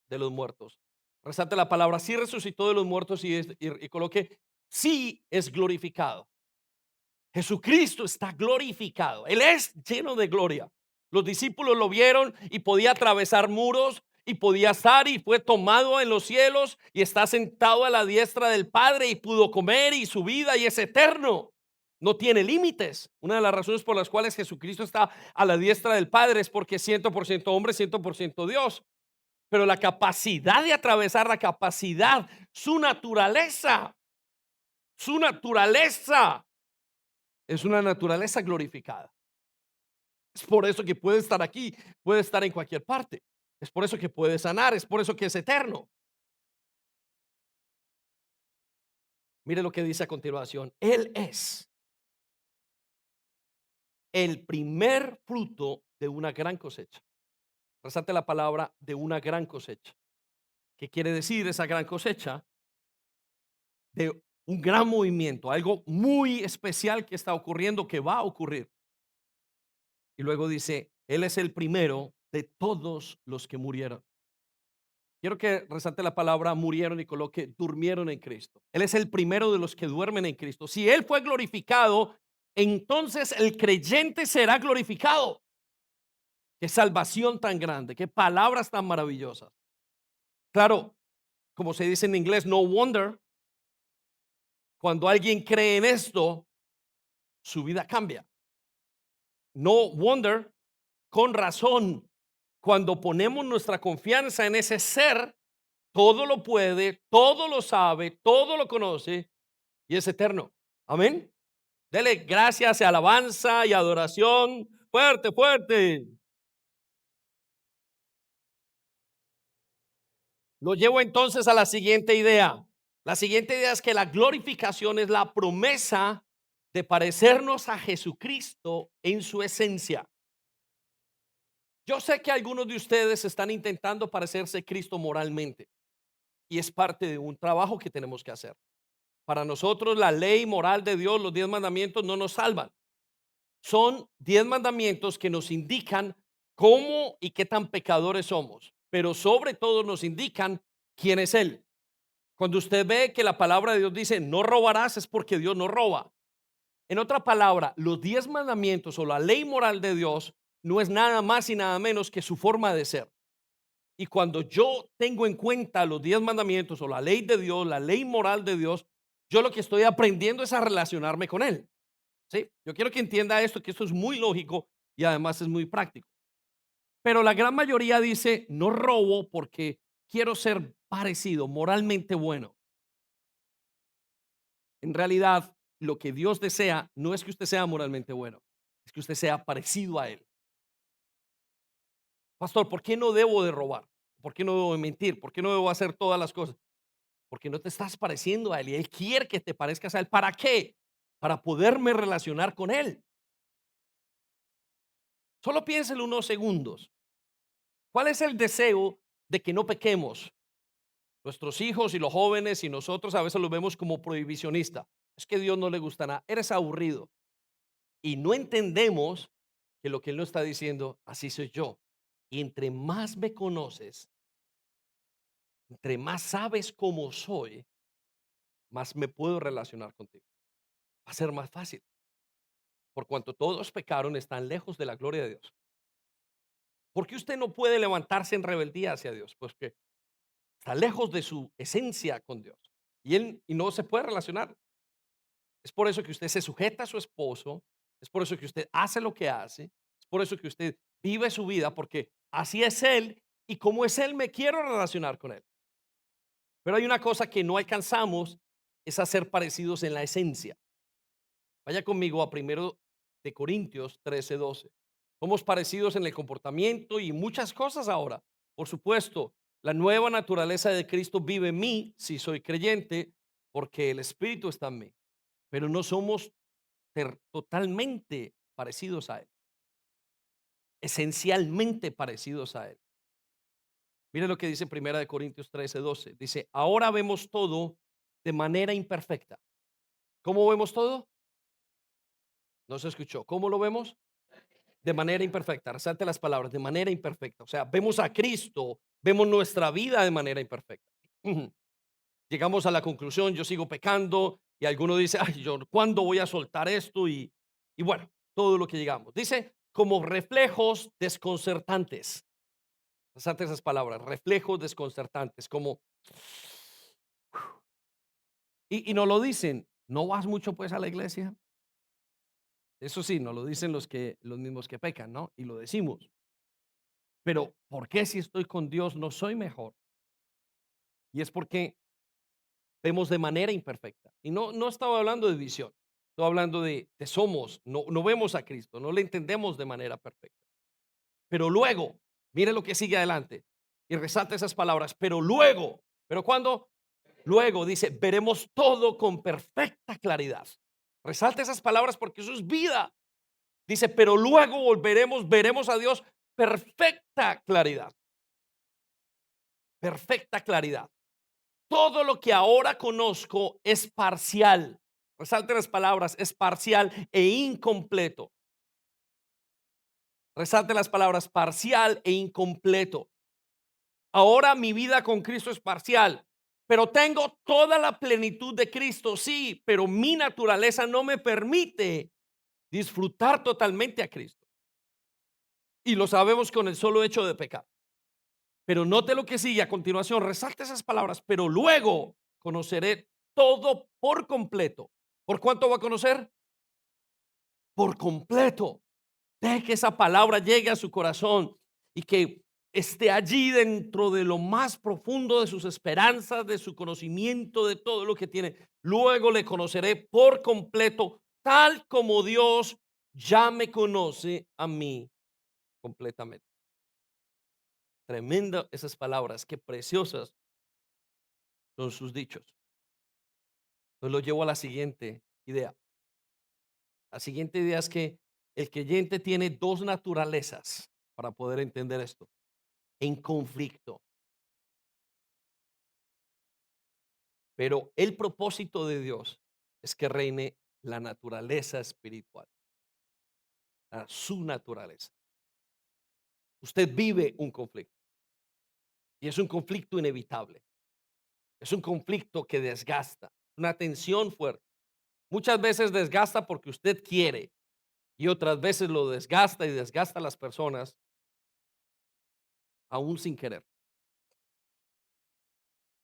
de los muertos. Resalte la palabra, sí resucitó de los muertos y coloque, sí es glorificado. Jesucristo está glorificado. Él es lleno de gloria. Los discípulos lo vieron y podía atravesar muros y podía estar y fue tomado en los cielos y está sentado a la diestra del Padre y pudo comer y su vida y es eterno. No tiene límites. Una de las razones por las cuales Jesucristo está a la diestra del Padre es porque es 100% hombre, 100% Dios. Pero la capacidad de atravesar, la capacidad, su naturaleza es una naturaleza glorificada. Es por eso que puede estar aquí, puede estar en cualquier parte. Es por eso que puede sanar, es por eso que es eterno. Mire lo que dice a continuación. Él es el primer fruto de una gran cosecha. Resalte la palabra de una gran cosecha. ¿Qué quiere decir esa gran cosecha? De un gran movimiento, algo muy especial que está ocurriendo, que va a ocurrir. Y luego dice, Él es el primero de todos los que murieron. Quiero que resalte la palabra murieron y coloque durmieron en Cristo. Él es el primero de los que duermen en Cristo. Si Él fue glorificado, entonces el creyente será glorificado. Qué salvación tan grande, qué palabras tan maravillosas. Claro, como se dice en inglés, no wonder, cuando alguien cree en esto, su vida cambia. No wonder, con razón, cuando ponemos nuestra confianza en ese ser, todo lo puede, todo lo sabe, todo lo conoce y es eterno. Amén. Dele gracias y alabanza y adoración. Fuerte, fuerte. Lo llevo entonces a la siguiente idea. La siguiente idea es que la glorificación es la promesa de parecernos a Jesucristo en su esencia. Yo sé que algunos de ustedes están intentando parecerse a Cristo moralmente y es parte de un trabajo que tenemos que hacer. Para nosotros la ley moral de Dios, los 10 mandamientos no nos salvan. Son 10 mandamientos que nos indican cómo y qué tan pecadores somos, pero sobre todo nos indican quién es Él. Cuando usted ve que la palabra de Dios dice no robarás, es porque Dios no roba. En otra palabra, los 10 mandamientos o la ley moral de Dios no es nada más y nada menos que su forma de ser. Y cuando yo tengo en cuenta los 10 mandamientos o la ley de Dios, la ley moral de Dios, yo lo que estoy aprendiendo es a relacionarme con Él. ¿Sí? Yo quiero que entienda esto, que esto es muy lógico y además es muy práctico. Pero la gran mayoría dice, no robo porque quiero ser parecido, moralmente bueno. En realidad, lo que Dios desea no es que usted sea moralmente bueno, es que usted sea parecido a Él. Pastor, ¿por qué no debo de robar? ¿Por qué no debo de mentir? ¿Por qué no debo hacer todas las cosas? Porque no te estás pareciendo a Él y Él quiere que te parezcas a Él. ¿Para qué? Para poderme relacionar con Él. Solo piénselo unos segundos. ¿Cuál es el deseo de que no pequemos? Nuestros hijos y los jóvenes y nosotros a veces los vemos como prohibicionista. Es que Dios no le gusta nada. Eres aburrido. Y no entendemos que lo que Él nos está diciendo, así soy yo. Y entre más me conoces, entre más sabes cómo soy, más me puedo relacionar contigo. Va a ser más fácil. Por cuanto todos pecaron, están lejos de la gloria de Dios. ¿Por qué usted no puede levantarse en rebeldía hacia Dios? Pues que está lejos de su esencia con Dios. Y no se puede relacionar. Es por eso que usted se sujeta a su esposo, es por eso que usted hace lo que hace, es por eso que usted vive su vida, porque así es Él y como es Él me quiero relacionar con Él. Pero hay una cosa que no alcanzamos, es a ser parecidos en la esencia. Vaya conmigo a primero de Corintios 13:12. Somos parecidos en el comportamiento y muchas cosas ahora. Por supuesto, la nueva naturaleza de Cristo vive en mí si soy creyente, porque el Espíritu está en mí. Pero no somos totalmente parecidos a Él, esencialmente parecidos a Él. Mire lo que dice Primera de Corintios 13:12. Dice, ahora vemos todo de manera imperfecta. ¿Cómo vemos todo? No se escuchó. ¿Cómo lo vemos? De manera imperfecta. Resalte las palabras, de manera imperfecta. O sea, vemos a Cristo, vemos nuestra vida de manera imperfecta. Llegamos a la conclusión, yo sigo pecando y alguno dice, ay, yo, ¿cuándo voy a soltar esto? Y bueno, todo lo que llegamos. Dice, como reflejos desconcertantes. Resalte esas palabras, reflejos desconcertantes, como, y nos lo dicen, ¿no vas mucho pues a la iglesia? Eso sí, nos lo dicen los mismos que pecan, ¿no? Y lo decimos. Pero ¿por qué si estoy con Dios no soy mejor? Y es porque vemos de manera imperfecta. Y no estaba hablando de visión, estaba hablando de somos, no vemos a Cristo, no le entendemos de manera perfecta. Pero luego, mire lo que sigue adelante y resalta esas palabras, pero luego, ¿pero cuándo? Luego dice, veremos todo con perfecta claridad. Resalta esas palabras porque eso es vida. Dice, pero luego volveremos, veremos a Dios perfecta claridad, perfecta claridad. Todo lo que ahora conozco es parcial. Resalte las palabras, es parcial e incompleto. Resalte las palabras, parcial e incompleto. Ahora mi vida con Cristo es parcial, pero tengo toda la plenitud de Cristo, sí, pero mi naturaleza no me permite disfrutar totalmente a Cristo. Y lo sabemos con el solo hecho de pecar. Pero note lo que sigue a continuación, resalte esas palabras, pero luego conoceré todo por completo. ¿Por cuánto va a conocer? Por completo. Deje que esa palabra llegue a su corazón y que esté allí dentro de lo más profundo de sus esperanzas, de su conocimiento, de todo lo que tiene. Luego le conoceré por completo, tal como Dios ya me conoce a mí completamente. Tremenda esas palabras, qué preciosas son sus dichos. Entonces lo llevo a la siguiente idea. La siguiente idea es que el creyente tiene dos naturalezas para poder entender esto, en conflicto. Pero el propósito de Dios es que reine la naturaleza espiritual, su naturaleza. Usted vive un conflicto y es un conflicto inevitable. Es un conflicto que desgasta, una tensión fuerte. Muchas veces desgasta porque usted quiere y otras veces lo desgasta y desgasta a las personas aún sin querer.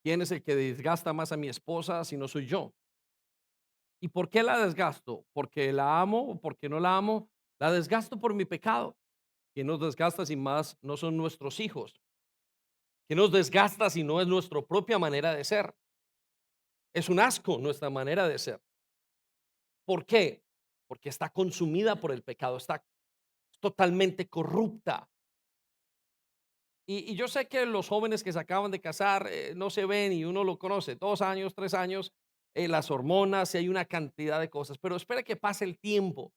¿Quién es el que desgasta más a mi esposa si no soy yo? ¿Y por qué la desgasto? ¿Porque la amo o porque no la amo? La desgasto por mi pecado. ¿Quién nos desgasta si más no son nuestros hijos? ¿Quién nos desgasta si no es nuestra propia manera de ser? Es un asco nuestra manera de ser. ¿Por qué? Porque está consumida por el pecado, está totalmente corrupta. Y yo sé que los jóvenes que se acaban de casar no se ven y uno lo conoce, 2 años, 3 años, las hormonas y hay una cantidad de cosas, pero espere que pase el tiempo.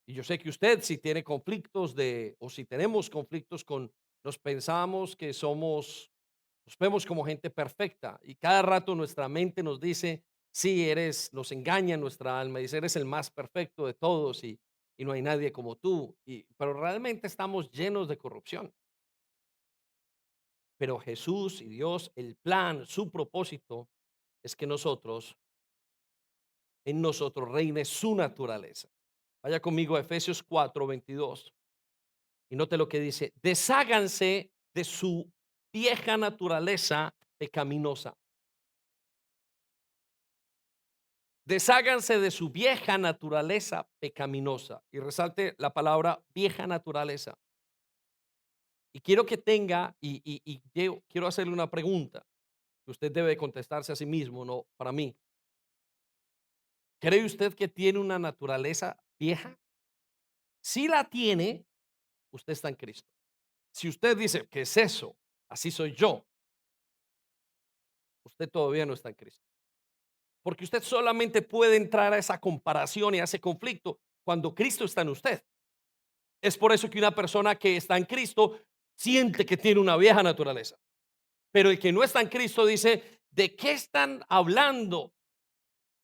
Y yo sé que usted si tiene conflictos o si tenemos conflictos nos pensamos que nos vemos como gente perfecta y cada rato nuestra mente nos dice, sí, nos engaña nuestra alma, dice, eres el más perfecto de todos y no hay nadie como tú. Pero realmente estamos llenos de corrupción. Pero Jesús y Dios, el plan, su propósito es que en nosotros reine su naturaleza. Vaya conmigo a Efesios 4:22 y note lo que dice, desháganse de su vieja naturaleza pecaminosa. Desháganse de su vieja naturaleza pecaminosa. Y resalte la palabra vieja naturaleza. Y quiero que tenga, yo quiero hacerle una pregunta que usted debe contestarse a sí mismo, no para mí. ¿Cree usted que tiene una naturaleza vieja? Si la tiene, usted está en Cristo. Si usted dice, ¿qué es eso? Así soy yo. Usted todavía no está en Cristo. Porque usted solamente puede entrar a esa comparación y a ese conflicto cuando Cristo está en usted. Es por eso que una persona que está en Cristo siente que tiene una vieja naturaleza. Pero el que no está en Cristo dice, ¿de qué están hablando?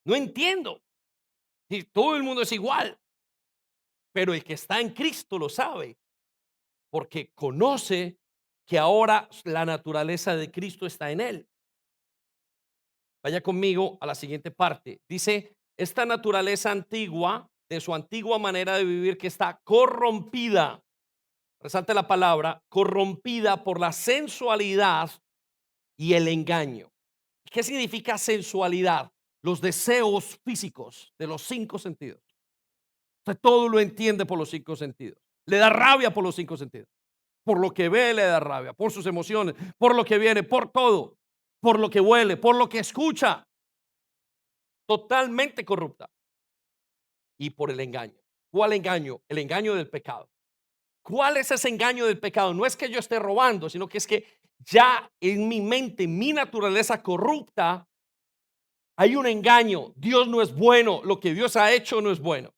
No entiendo. Y todo el mundo es igual. Pero el que está en Cristo lo sabe porque conoce que ahora la naturaleza de Cristo está en él. Vaya conmigo a la siguiente parte. Dice, esta naturaleza antigua, de su antigua manera de vivir que está corrompida, resalte la palabra, corrompida por la sensualidad y el engaño. ¿Qué significa sensualidad? Los deseos físicos de los cinco sentidos. Usted todo lo entiende por los cinco sentidos. Le da rabia por los cinco sentidos. Por lo que ve le da rabia, por sus emociones, por lo que viene, por todo, por lo que huele, por lo que escucha. Totalmente corrupta. Y por el engaño. ¿Cuál engaño? El engaño del pecado. ¿Cuál es ese engaño del pecado? No es que yo esté robando, sino que es que ya en mi mente, mi naturaleza corrupta, hay un engaño. Dios no es bueno. Lo que Dios ha hecho no es bueno.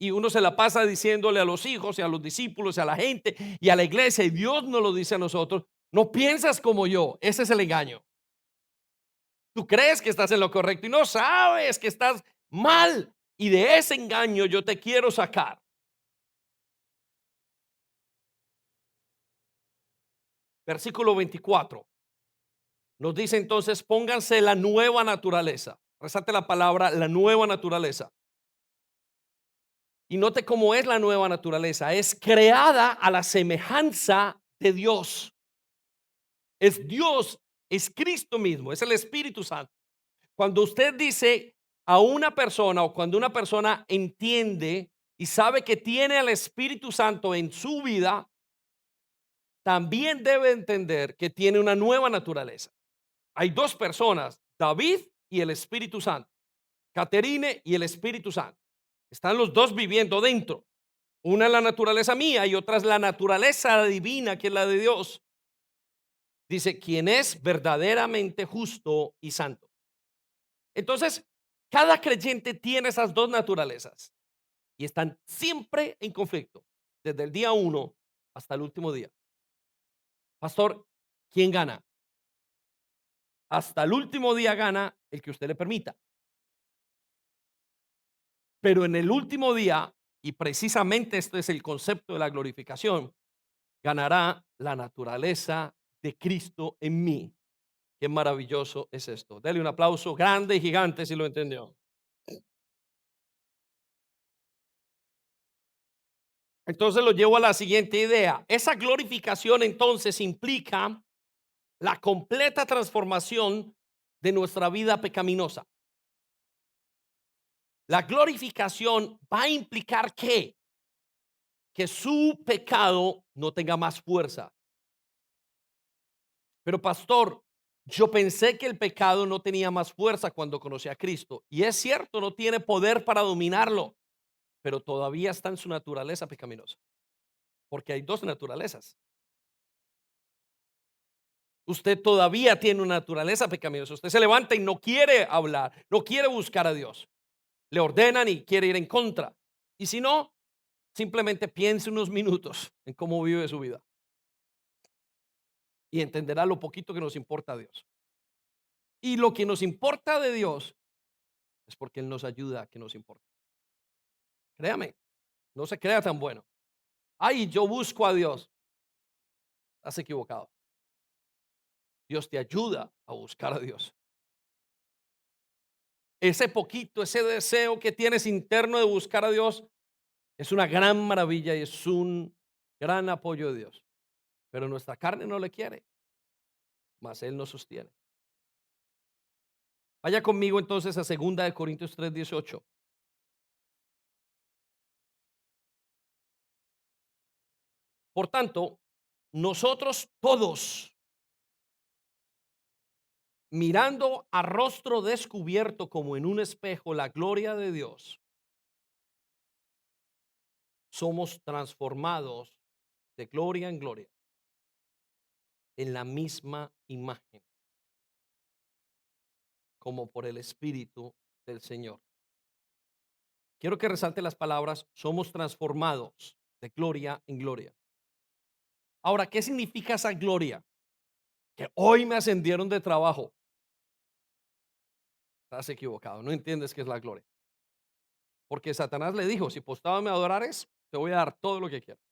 Y uno se la pasa diciéndole a los hijos y a los discípulos y a la gente y a la iglesia, y Dios nos lo dice a nosotros, no piensas como yo. Ese es el engaño. Tú crees que estás en lo correcto y no sabes que estás mal. Y de ese engaño yo te quiero sacar. Versículo 24 nos dice entonces, pónganse la nueva naturaleza. Resalte la palabra, la nueva naturaleza. Y note cómo es la nueva naturaleza. Es creada a la semejanza de Dios. Es Dios, es Cristo mismo, es el Espíritu Santo. Cuando usted dice a una persona o cuando una persona entiende y sabe que tiene al Espíritu Santo en su vida, también debe entender que tiene una nueva naturaleza. Hay dos personas, David y el Espíritu Santo. Caterine y el Espíritu Santo. Están los dos viviendo dentro. Una es la naturaleza mía y otra es la naturaleza divina, que es la de Dios. Dice, quien es verdaderamente justo y santo. Entonces, cada creyente tiene esas dos naturalezas y están siempre en conflicto, desde el día uno hasta el último día. Pastor, ¿quién gana? Hasta el último día gana el que usted le permita. Pero en el último día, y precisamente este es el concepto de la glorificación, ganará la naturaleza de Cristo en mí. Qué maravilloso es esto. Dele un aplauso grande y gigante si lo entendió. Entonces lo llevo a la siguiente idea. Esa glorificación entonces implica la completa transformación de nuestra vida pecaminosa. La glorificación va a implicar que su pecado no tenga más fuerza. Pero pastor, yo pensé que el pecado no tenía más fuerza cuando conocí a Cristo. Y es cierto, no tiene poder para dominarlo, pero todavía está en su naturaleza pecaminosa. Porque hay dos naturalezas. Usted todavía tiene una naturaleza pecaminosa. Usted se levanta y no quiere hablar, no quiere buscar a Dios. Le ordenan y quiere ir en contra. Y si no, simplemente piense unos minutos en cómo vive su vida y entenderá lo poquito que nos importa a Dios. Y lo que nos importa de Dios es porque Él nos ayuda a que nos importe. Créame, no se crea tan bueno. Ay, yo busco a Dios. Estás equivocado. Dios te ayuda a buscar a Dios. Ese poquito, ese deseo que tienes interno de buscar a Dios es una gran maravilla y es un gran apoyo de Dios. Pero nuestra carne no le quiere, mas Él nos sostiene. Vaya conmigo entonces a 2 Corintios 3:18. Por tanto, nosotros todos, mirando a rostro descubierto como en un espejo la gloria de Dios, somos transformados de gloria en gloria en la misma imagen, como por el Espíritu del Señor. Quiero que resalte las palabras, somos transformados de gloria en gloria. Ahora, ¿qué significa esa gloria? Que hoy me ascendieron de trabajo. Estás equivocado, no entiendes qué es la gloria. Porque Satanás le dijo, si postrado me adorares, te voy a dar todo lo que quieras.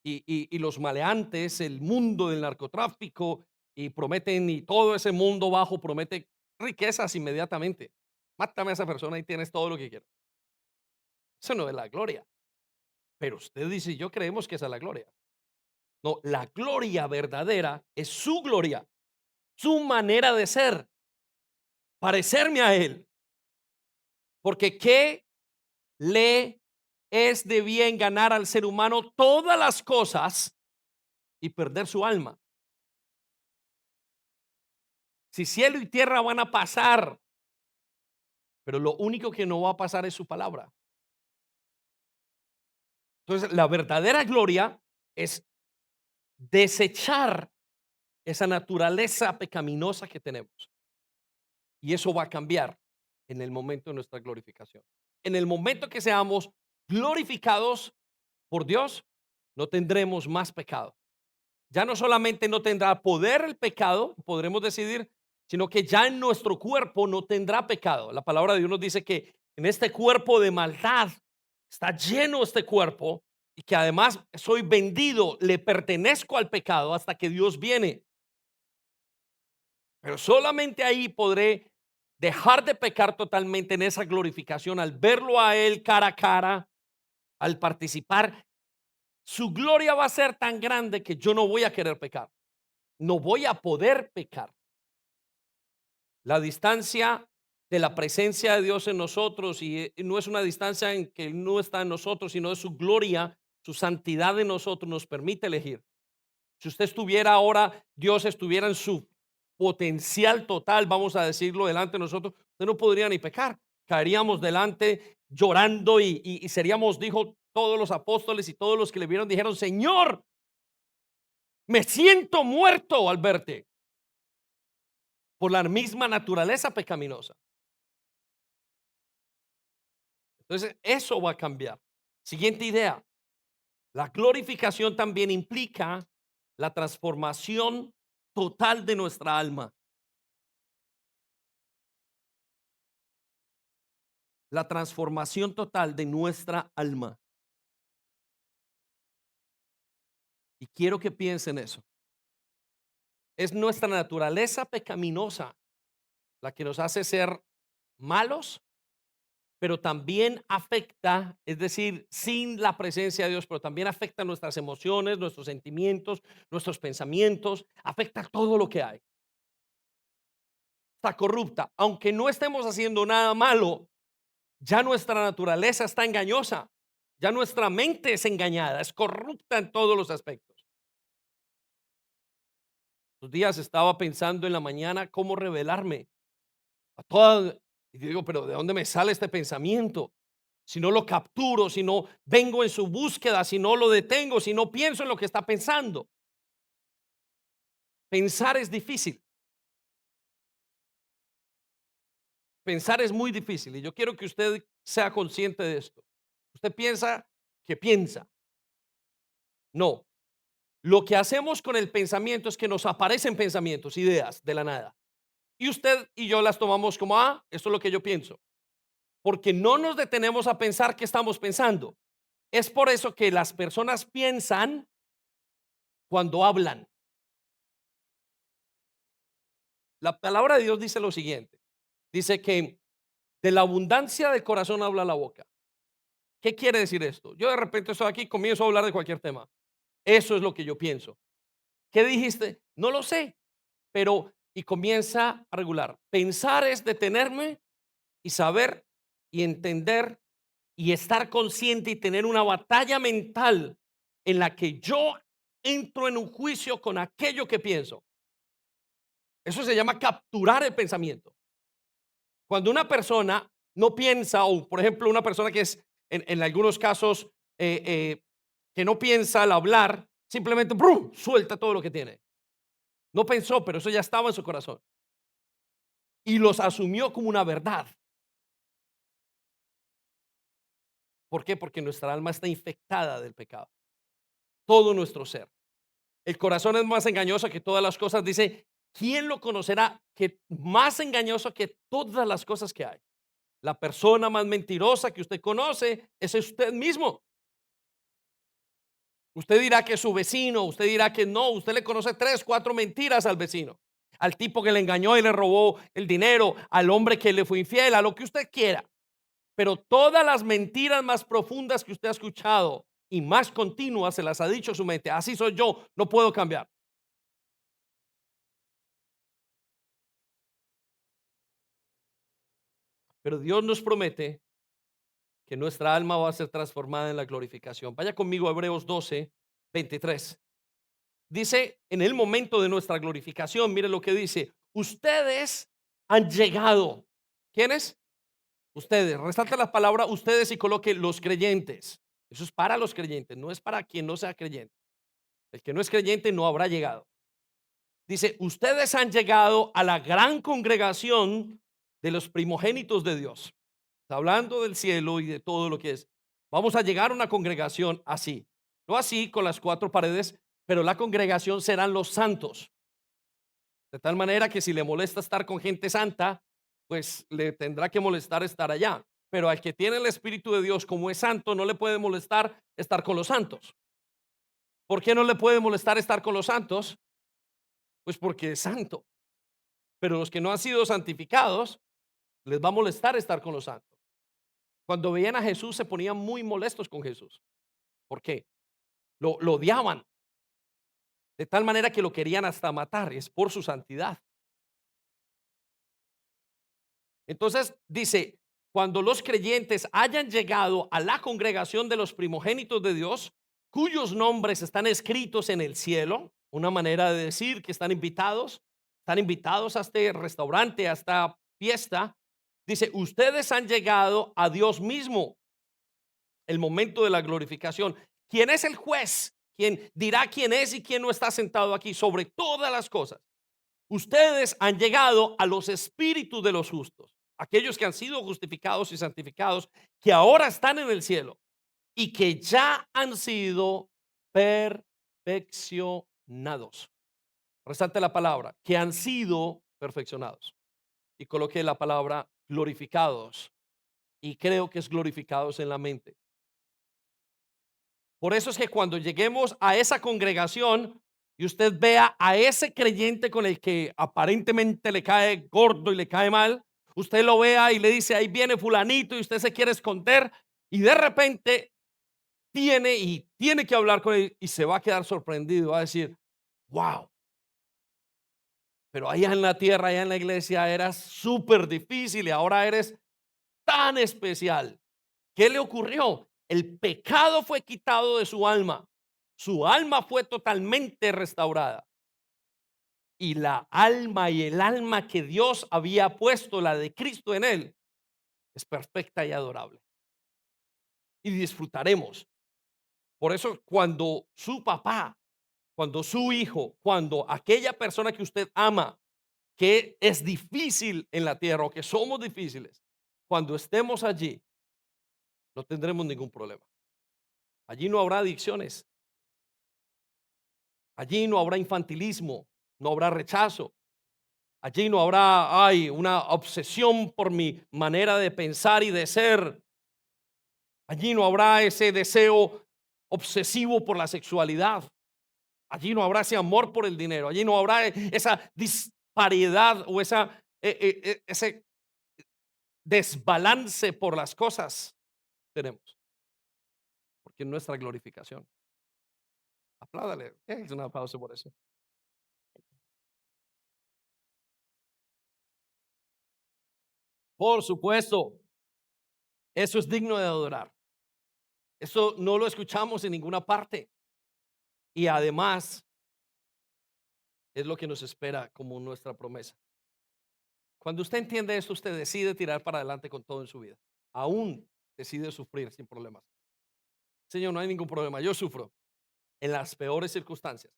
Y los maleantes, el mundo del narcotráfico, y prometen, y todo ese mundo bajo promete riquezas inmediatamente. Mátame a esa persona y tienes todo lo que quieras. Eso no es la gloria. Pero usted dice, yo creemos que esa es la gloria. No, la gloria verdadera es su gloria, su manera de ser, parecerme a Él. Porque ¿qué le es de bien ganar al ser humano todas las cosas y perder su alma? Si cielo y tierra van a pasar, pero lo único que no va a pasar es su palabra. Entonces, la verdadera gloria es desechar esa naturaleza pecaminosa que tenemos. Y eso va a cambiar en el momento de nuestra glorificación. En el momento que seamos glorificados por Dios, no tendremos más pecado. Ya no solamente no tendrá poder el pecado, podremos decidir, sino que ya en nuestro cuerpo no tendrá pecado. La palabra de Dios nos dice que en este cuerpo de maldad está lleno este cuerpo y que además soy vendido, le pertenezco al pecado hasta que Dios viene. Pero solamente ahí podré dejar de pecar totalmente en esa glorificación al verlo a Él cara a cara, al participar. Su gloria va a ser tan grande que yo no voy a querer pecar. No voy a poder pecar. La distancia de la presencia de Dios en nosotros y no es una distancia en que Él no está en nosotros, sino de su gloria, su santidad en nosotros nos permite elegir. Si usted estuviera ahora, Dios estuviera en su potencial total, vamos a decirlo, delante de nosotros, usted no podría ni pecar. Caeríamos delante llorando y seríamos, dijo todos los apóstoles y todos los que le vieron, dijeron, Señor, me siento muerto al verte por la misma naturaleza pecaminosa. Entonces, eso va a cambiar. Siguiente idea. La glorificación también implica la transformación total de nuestra alma. La transformación total de nuestra alma. Y quiero que piensen eso. Es nuestra naturaleza pecaminosa la que nos hace ser malos, pero también afecta, es decir, sin la presencia de Dios, pero también afecta nuestras emociones, nuestros sentimientos, nuestros pensamientos, afecta todo lo que hay. Está corrupta. Aunque no estemos haciendo nada malo, ya nuestra naturaleza está engañosa. Ya nuestra mente es engañada, es corrupta en todos los aspectos. Los días estaba pensando en la mañana cómo revelarme a todas. Y digo, pero ¿de dónde me sale este pensamiento? Si no lo capturo, si no vengo en su búsqueda, si no lo detengo, si no pienso en lo que está pensando. Pensar es difícil. Pensar es muy difícil y yo quiero que usted sea consciente de esto. Usted piensa que piensa. No. Lo que hacemos con el pensamiento es que nos aparecen pensamientos, ideas de la nada. Y usted y yo las tomamos como, esto es lo que yo pienso. Porque no nos detenemos a pensar qué estamos pensando. Es por eso que las personas piensan cuando hablan. La palabra de Dios dice lo siguiente. Dice que de la abundancia del corazón habla la boca. ¿Qué quiere decir esto? Yo de repente estoy aquí y comienzo a hablar de cualquier tema. Eso es lo que yo pienso. ¿Qué dijiste? No lo sé, pero y comienza a regular. Pensar es detenerme y saber y entender y estar consciente y tener una batalla mental en la que yo entro en un juicio con aquello que pienso. Eso se llama capturar el pensamiento. Cuando una persona no piensa, o por ejemplo una persona que es en algunos casos que no piensa al hablar, simplemente ¡brum!, suelta todo lo que tiene. No pensó, pero eso ya estaba en su corazón. Y los asumió como una verdad. ¿Por qué? Porque nuestra alma está infectada del pecado. Todo nuestro ser. El corazón es más engañoso que todas las cosas. Dice, ¿quién lo conocerá? Que más engañoso que todas las cosas que hay. La persona más mentirosa que usted conoce es usted mismo. Usted dirá que es su vecino, usted dirá que no, usted le conoce 3, 4 mentiras al vecino, al tipo que le engañó y le robó el dinero, al hombre que le fue infiel, a lo que usted quiera. Pero todas las mentiras más profundas que usted ha escuchado y más continuas se las ha dicho su mente. Así soy yo, no puedo cambiar. Pero Dios nos promete que nuestra alma va a ser transformada en la glorificación. Vaya conmigo a Hebreos 12:23. Dice, en el momento de nuestra glorificación, mire lo que dice, ustedes han llegado. ¿Quiénes? Ustedes. Resalta la palabra ustedes y coloque los creyentes. Eso es para los creyentes, no es para quien no sea creyente. El que no es creyente no habrá llegado. Dice, ustedes han llegado a la gran congregación de los primogénitos de Dios. Está hablando del cielo y de todo lo que es. Vamos a llegar a una congregación así. No así con las 4 paredes, pero la congregación serán los santos. De tal manera que si le molesta estar con gente santa, pues le tendrá que molestar estar allá. Pero al que tiene el Espíritu de Dios como es santo, no le puede molestar estar con los santos. ¿Por qué no le puede molestar estar con los santos? Pues porque es santo. Pero los que no han sido santificados, les va a molestar estar con los santos. Cuando veían a Jesús se ponían muy molestos con Jesús. ¿Por qué? Lo odiaban. De tal manera que lo querían hasta matar. Es por su santidad. Entonces dice, cuando los creyentes hayan llegado a la congregación de los primogénitos de Dios, cuyos nombres están escritos en el cielo, una manera de decir que están invitados, están invitados a este restaurante, a esta fiesta. Dice, ustedes han llegado a Dios mismo, el momento de la glorificación. ¿Quién es el juez? ¿Quién dirá quién es y quién no está sentado aquí sobre todas las cosas? Ustedes han llegado a los espíritus de los justos, aquellos que han sido justificados y santificados, que ahora están en el cielo y que ya han sido perfeccionados. Resalte la palabra, que han sido perfeccionados. Y coloqué la palabra glorificados. Y creo que es glorificados en la mente. Por eso es que cuando lleguemos a esa congregación y usted vea a ese creyente con el que aparentemente le cae gordo y le cae mal, usted lo vea y le dice, ahí viene fulanito y usted se quiere esconder y de repente tiene que hablar con él y se va a quedar sorprendido, va a decir, wow, pero allá en la tierra, allá en la iglesia eras súper difícil y ahora eres tan especial. ¿Qué le ocurrió? El pecado fue quitado de su alma. Su alma fue totalmente restaurada. Y la alma y el alma que Dios había puesto, la de Cristo en él, es perfecta y adorable. Y disfrutaremos. Por eso cuando su papá, cuando su hijo, cuando aquella persona que usted ama, que es difícil en la tierra o que somos difíciles, cuando estemos allí, no tendremos ningún problema. Allí no habrá adicciones, allí no habrá infantilismo, no habrá rechazo, allí no habrá, una obsesión por mi manera de pensar y de ser. Allí no habrá ese deseo obsesivo por la sexualidad. Allí no habrá ese amor por el dinero. Allí no habrá esa disparidad o ese desbalance por las cosas. Tenemos, porque es nuestra glorificación. Apláudale. Es una pausa por eso. Por supuesto, eso es digno de adorar. Eso no lo escuchamos en ninguna parte. Y además es lo que nos espera como nuestra promesa. Cuando usted entiende esto, usted decide tirar para adelante con todo en su vida. Aún decide sufrir sin problemas. Señor, no hay ningún problema. Yo sufro en las peores circunstancias.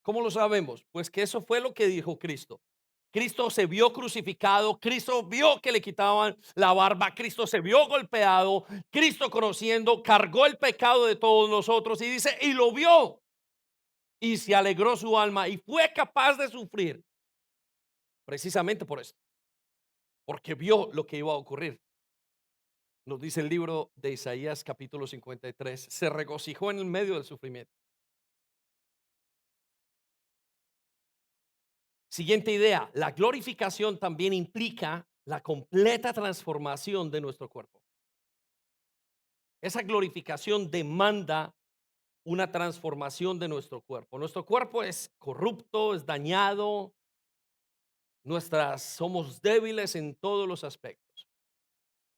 ¿Cómo lo sabemos? Pues que eso fue lo que dijo Cristo. Cristo se vio crucificado, Cristo vio que le quitaban la barba, Cristo se vio golpeado, Cristo conociendo, cargó el pecado de todos nosotros y dice, y lo vio y se alegró su alma y fue capaz de sufrir precisamente por eso, porque vio lo que iba a ocurrir. Nos dice el libro de Isaías capítulo 53, se regocijó en el medio del sufrimiento. Siguiente idea, la glorificación también implica la completa transformación de nuestro cuerpo. Esa glorificación demanda una transformación de nuestro cuerpo. Nuestro cuerpo es corrupto, es dañado, somos débiles en todos los aspectos.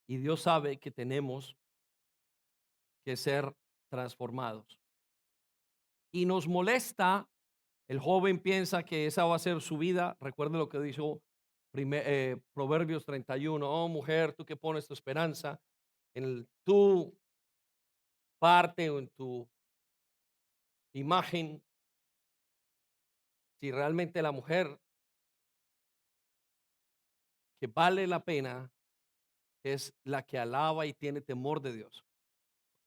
Y Dios sabe que tenemos que ser transformados. Y nos molesta, el joven piensa que esa va a ser su vida. Recuerde lo que dijo Proverbios 31. Oh mujer, tú que pones tu esperanza tu parte o en tu imagen, si realmente la mujer que vale la pena es la que alaba y tiene temor de Dios.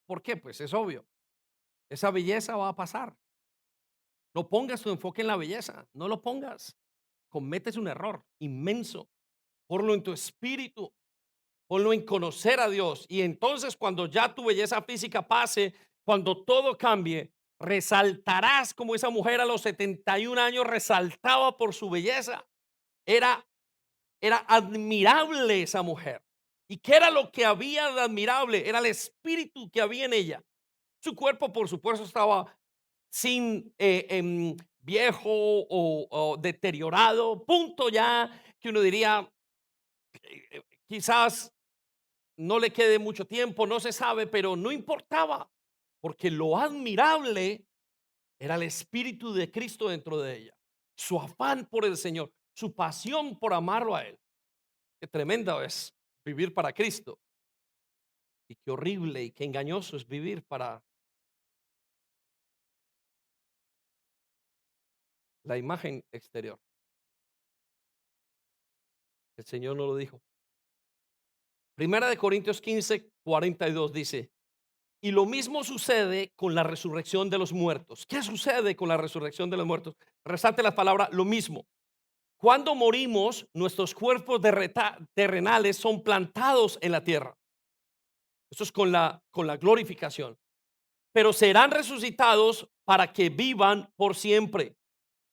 ¿Por qué? Pues es obvio. Esa belleza va a pasar. No pongas tu enfoque en la belleza, no lo pongas. Cometes un error inmenso. Ponlo en tu espíritu, ponlo en conocer a Dios. Y entonces cuando ya tu belleza física pase, cuando todo cambie, resaltarás como esa mujer a los 71 años resaltaba por su belleza. Era, era admirable esa mujer. ¿Y qué era lo que había de admirable? Era el espíritu que había en ella. Su cuerpo, por supuesto, estaba sin viejo o deteriorado, punto ya que uno diría, quizás no le quede mucho tiempo, no se sabe, pero no importaba, porque lo admirable era el espíritu de Cristo dentro de ella, su afán por el Señor. su pasión por amarlo a Él. Qué tremenda es vivir para Cristo. Y qué horrible y qué engañoso es vivir para la imagen exterior. El Señor no lo dijo. Primera de Corintios 15:42 dice, y lo mismo sucede con la resurrección de los muertos. ¿Qué sucede con la resurrección de los muertos? Resalte la palabra lo mismo. Cuando morimos, nuestros cuerpos terrenales son plantados en la tierra. Eso es con la glorificación. Pero serán resucitados para que vivan por siempre.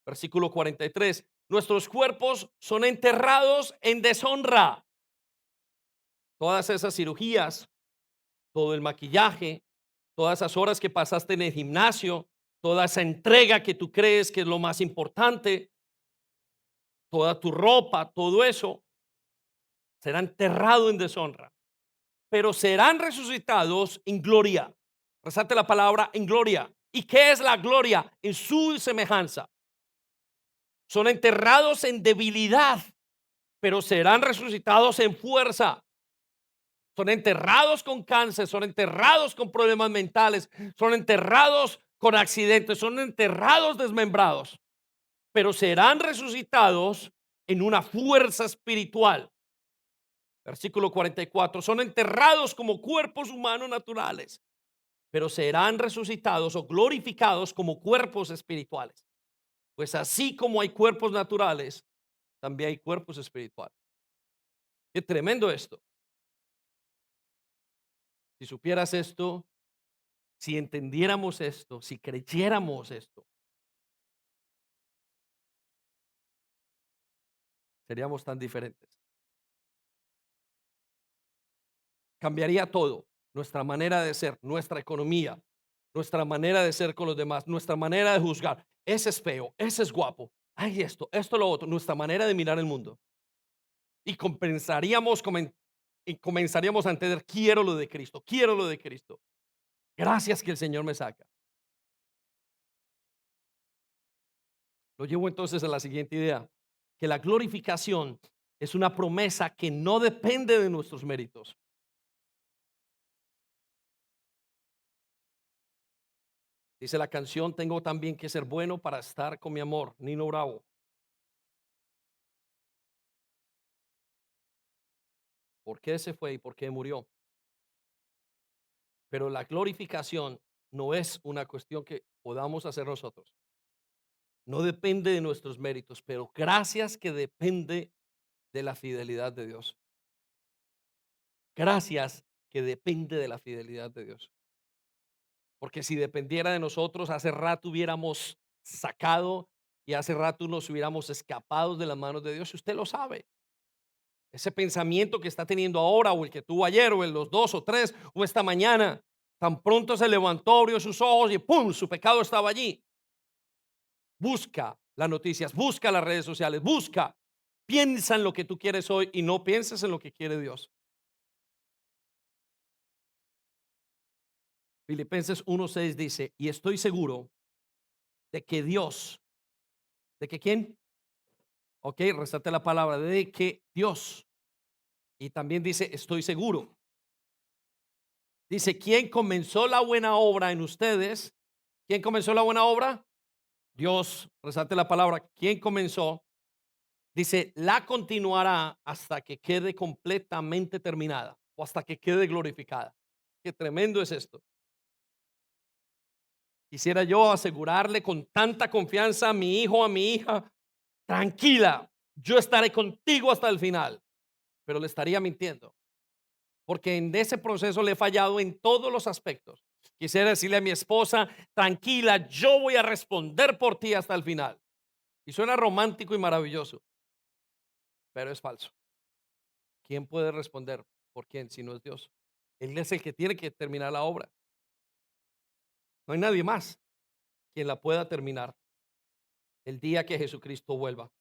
Versículo 43. Nuestros cuerpos son enterrados en deshonra. Todas esas cirugías, todo el maquillaje, todas esas horas que pasaste en el gimnasio, toda esa entrega que tú crees que es lo más importante, toda tu ropa, todo eso será enterrado en deshonra, pero serán resucitados en gloria. Resalte la palabra en gloria. ¿Y qué es la gloria? En su semejanza. Son enterrados en debilidad, pero serán resucitados en fuerza. Son enterrados con cáncer, son enterrados con problemas mentales, son enterrados con accidentes, son enterrados desmembrados, pero serán resucitados en una fuerza espiritual. Versículo 44, son enterrados como cuerpos humanos naturales, pero serán resucitados o glorificados como cuerpos espirituales. Pues así como hay cuerpos naturales, también hay cuerpos espirituales. Qué tremendo esto. Si supieras esto, si entendiéramos esto, si creyéramos esto, seríamos tan diferentes. Cambiaría todo, nuestra manera de ser, nuestra economía, nuestra manera de ser con los demás, nuestra manera de juzgar. Ese es feo, ese es guapo. Ay, esto, lo otro, nuestra manera de mirar el mundo. Y y comenzaríamos a entender, quiero lo de Cristo, quiero lo de Cristo. Gracias que el Señor me saca. Lo llevo entonces a la siguiente idea, que la glorificación es una promesa que no depende de nuestros méritos. Dice la canción, tengo también que ser bueno para estar con mi amor, Nino Bravo. ¿Por qué se fue y por qué murió? Pero la glorificación no es una cuestión que podamos hacer nosotros. No depende de nuestros méritos, pero gracias que depende de la fidelidad de Dios. Gracias que depende de la fidelidad de Dios. Porque si dependiera de nosotros, hace rato hubiéramos sacado y hace rato nos hubiéramos escapado de las manos de Dios. Y usted lo sabe. Ese pensamiento que está teniendo ahora, o el que tuvo ayer, o en los dos o tres, o esta mañana, tan pronto se levantó, abrió sus ojos y ¡pum! Su pecado estaba allí. Busca las noticias, busca las redes sociales, busca. Piensa en lo que tú quieres hoy y no pienses en lo que quiere Dios. Filipenses 1:6 dice, y estoy seguro de que Dios, ¿de que quién? Ok, resalta la palabra, de que Dios. Y también dice, estoy seguro. Dice, ¿quién comenzó la buena obra en ustedes? ¿Quién comenzó la buena obra? Dios, resalte la palabra, ¿quién comenzó? Dice, la continuará hasta que quede completamente terminada o hasta que quede glorificada. Qué tremendo es esto. Quisiera yo asegurarle con tanta confianza a mi hijo, a mi hija, tranquila, yo estaré contigo hasta el final, pero le estaría mintiendo, porque en ese proceso le he fallado en todos los aspectos. Quisiera decirle a mi esposa, tranquila, yo voy a responder por ti hasta el final. Y suena romántico y maravilloso, pero es falso. ¿Quién puede responder por quién si no es Dios? Él es el que tiene que terminar la obra. No hay nadie más quien la pueda terminar el día que Jesucristo vuelva.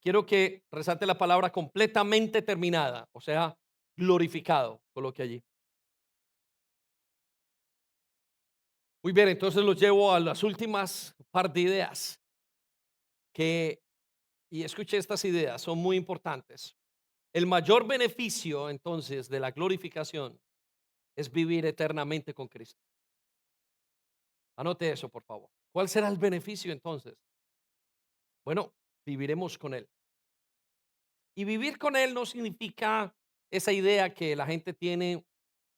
Quiero que resalte la palabra completamente terminada, o sea, glorificado, coloque allí. Muy bien, entonces los llevo a las últimas par de ideas que Y escuche estas ideas, son muy importantes. El mayor beneficio entonces de la glorificación es vivir eternamente con Cristo. Anote eso, por favor. ¿Cuál será el beneficio entonces? Bueno, viviremos con Él. Y vivir con Él no significa esa idea que la gente tiene,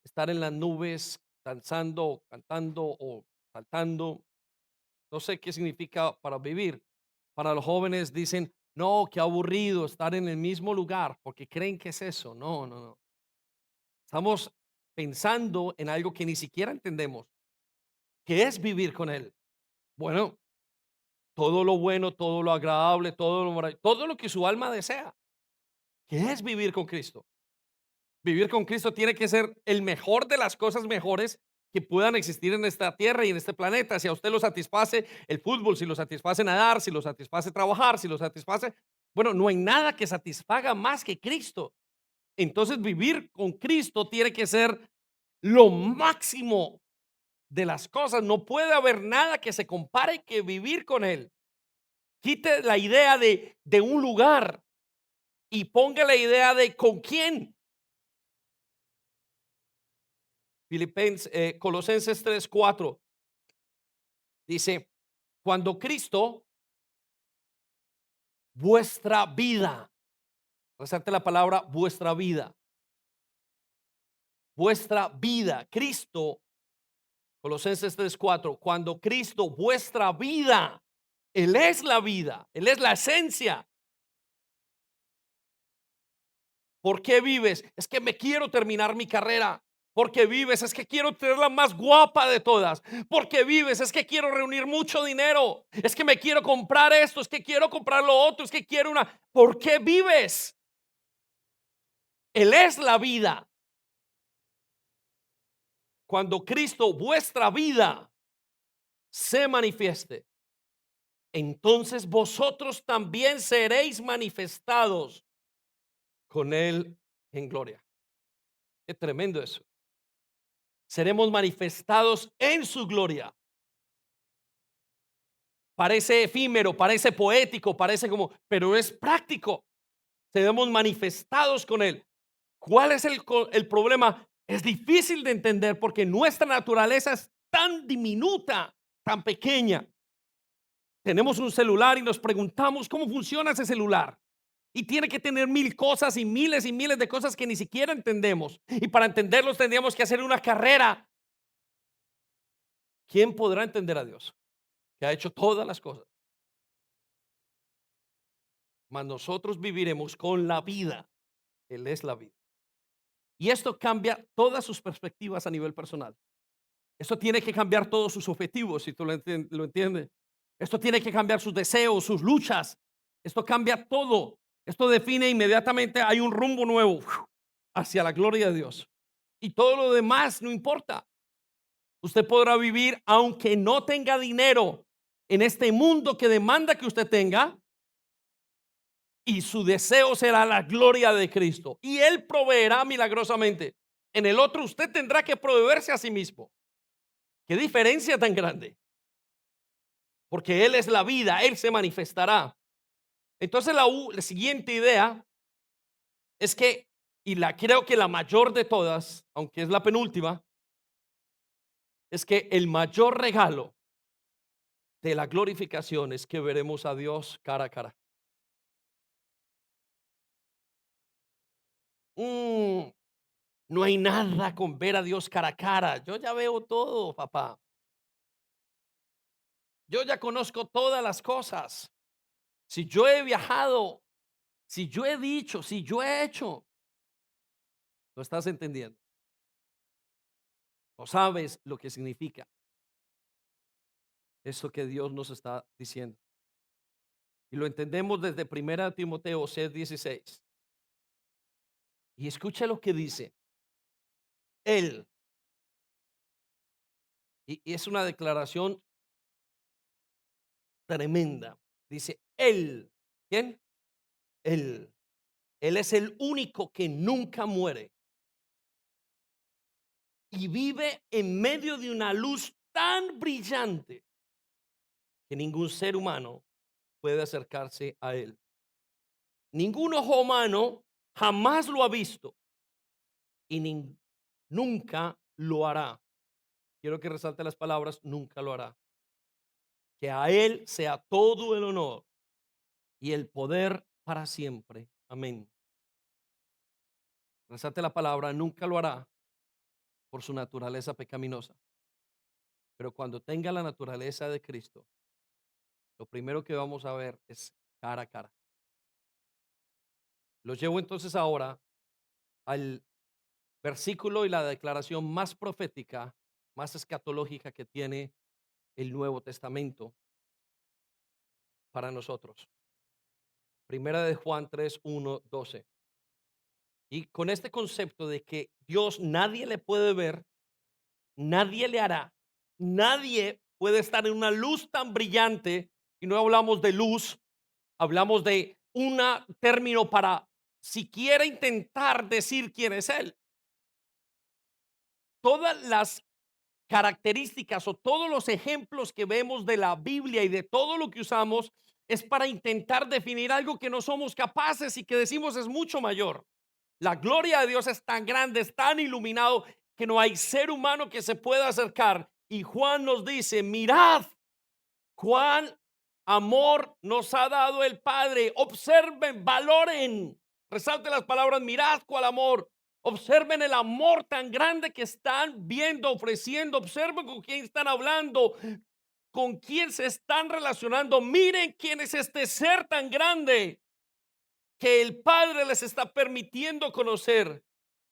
estar en las nubes, danzando, cantando o saltando. No sé qué significa para vivir. Para los jóvenes dicen, no, qué aburrido estar en el mismo lugar, porque creen que es eso. No, no, no. Estamos pensando en algo que ni siquiera entendemos, que es vivir con Él. Bueno, todo lo bueno, todo lo agradable, todo lo que su alma desea, que es vivir con Cristo. Vivir con Cristo tiene que ser el mejor de las cosas mejores que puedan existir en esta tierra y en este planeta. Si a usted lo satisface el fútbol, si lo satisface nadar, si lo satisface trabajar, si lo satisface, bueno, no hay nada que satisfaga más que Cristo. Entonces vivir con Cristo tiene que ser lo máximo de las cosas. No puede haber nada que se compare que vivir con Él. Quite la idea de un lugar y ponga la idea de con quién. Colosenses 3:4 dice, cuando Cristo, vuestra vida, resalte la palabra vuestra vida, Cristo, Colosenses 3:4, cuando Cristo, vuestra vida, Él es la vida, Él es la esencia. ¿Por qué vives? Es que me quiero terminar mi carrera. Porque vives, es que quiero tener la más guapa de todas. Porque vives, es que quiero reunir mucho dinero. Es que me quiero comprar esto, es que quiero comprar lo otro, es que quiero una. ¿Por qué vives? Él es la vida. Cuando Cristo, vuestra vida, se manifieste, entonces vosotros también seréis manifestados con Él en gloria. Qué tremendo eso. Seremos manifestados en su gloria. Parece efímero, parece poético, parece como, pero es práctico. Seremos manifestados con Él. ¿Cuál es el problema? Es difícil de entender porque nuestra naturaleza es tan diminuta, tan pequeña. Tenemos un celular y nos preguntamos cómo funciona ese celular. Y tiene que tener mil cosas y miles de cosas que ni siquiera entendemos. Y para entenderlos tendríamos que hacer una carrera. ¿Quién podrá entender a Dios? Que ha hecho todas las cosas. Mas nosotros viviremos con la vida. Él es la vida. Y esto cambia todas sus perspectivas a nivel personal. Esto tiene que cambiar todos sus objetivos, si tú lo entiendes. Esto tiene que cambiar sus deseos, sus luchas. Esto cambia todo. Esto define inmediatamente, hay un rumbo nuevo hacia la gloria de Dios. Y todo lo demás no importa. Usted podrá vivir aunque no tenga dinero en este mundo que demanda que usted tenga, y su deseo será la gloria de Cristo. Y Él proveerá milagrosamente. En el otro usted tendrá que proveerse a sí mismo. Qué diferencia tan grande. Porque Él es la vida, Él se manifestará. Entonces la siguiente idea es que, y la creo que la mayor de todas, aunque es la penúltima, es que el mayor regalo de la glorificación es que veremos a Dios cara a cara. Mm, no hay nada con ver a Dios cara a cara. Yo ya veo todo, papá. Yo ya conozco todas las cosas. Si yo he viajado, si yo he dicho, si yo he hecho, ¿lo estás entendiendo? ¿O sabes lo que significa esto que Dios nos está diciendo? Y lo entendemos desde 1 Timoteo 6:16. Y escucha lo que dice. Él, y es una declaración tremenda. Dice, Él, ¿quién? Él. Él es el único que nunca muere y vive en medio de una luz tan brillante que ningún ser humano puede acercarse a Él. ningún ojo humano jamás lo ha visto y nunca lo hará. Quiero que resalte las palabras, nunca lo hará. Que a Él sea todo el honor y el poder para siempre. Amén. Resalte la palabra, nunca lo hará por su naturaleza pecaminosa. Pero cuando tenga la naturaleza de Cristo, lo primero que vamos a ver es cara a cara. Los llevo entonces ahora al versículo y la declaración más profética, más escatológica que tiene el Nuevo Testamento para nosotros. Primera de Juan 3, 1, 12. Y con este concepto de que Dios nadie le puede ver, nadie le hará, nadie puede estar en una luz tan brillante, y no hablamos de luz, hablamos de un término para siquiera intentar decir quién es Él. Todas las características o todos los ejemplos que vemos de la Biblia y de todo lo que usamos es para intentar definir algo que no somos capaces y que decimos es mucho mayor. La gloria de Dios es tan grande, es tan iluminado que no hay ser humano que se pueda acercar. Y Juan nos dice, mirad cuán amor nos ha dado el Padre. Observen, valoren, resalte las palabras, mirad cuál amor. Observen el amor tan grande que están viendo, ofreciendo. Observen con quién están hablando, con quién se están relacionando. Miren quién es este ser tan grande que el Padre les está permitiendo conocer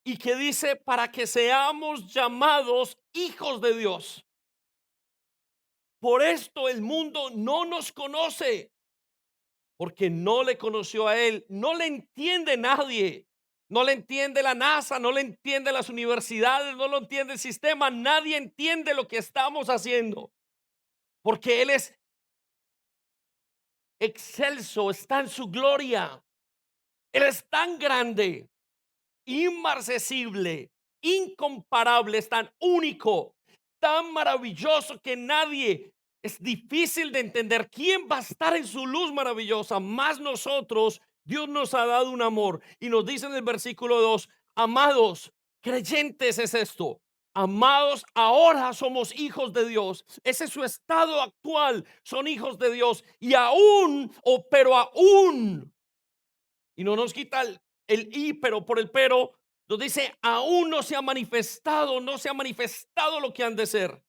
y que dice para que seamos llamados hijos de Dios. Por esto el mundo no nos conoce, porque no le conoció a Él, no le entiende nadie, no le entiende la NASA, no le entiende las universidades, no lo entiende el sistema, nadie entiende lo que estamos haciendo, porque Él es excelso, está en su gloria, Él es tan grande, inmarcesible, incomparable, es tan único, tan maravilloso que nadie, es difícil de entender quién va a estar en su luz maravillosa, más nosotros. Dios nos ha dado un amor y nos dice en el versículo 2, amados, creyentes es esto. Amados, ahora somos hijos de Dios. Ese es su estado actual. Son hijos de Dios. Y aún, pero aún, y no nos quita el y, pero por el pero, nos dice, aún no se ha manifestado, no se ha manifestado lo que han de ser.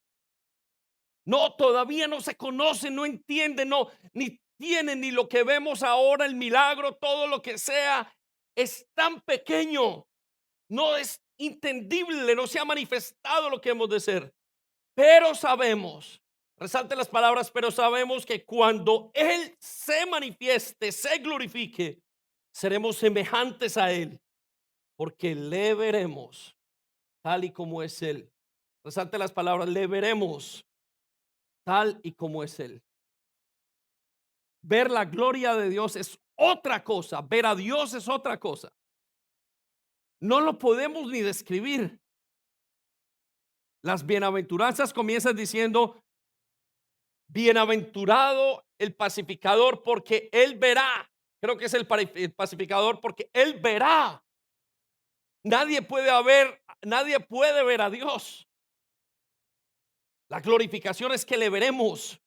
No, todavía no se conoce, no entiende, no, ni tiene ni lo que vemos ahora, el milagro, todo lo que sea, es tan pequeño, no es entendible, no se ha manifestado lo que hemos de ser. Pero sabemos, resalte las palabras, pero sabemos que cuando Él se manifieste, se glorifique, seremos semejantes a Él, porque le veremos tal y como es Él. Resalte las palabras, le veremos tal y como es Él. Ver la gloria de Dios es otra cosa, ver a Dios es otra cosa. No lo podemos ni describir. Las bienaventuranzas comienzan diciendo, bienaventurado el pacificador porque él verá. Creo que es el pacificador porque él verá. Nadie puede ver a Dios. La glorificación es que le veremos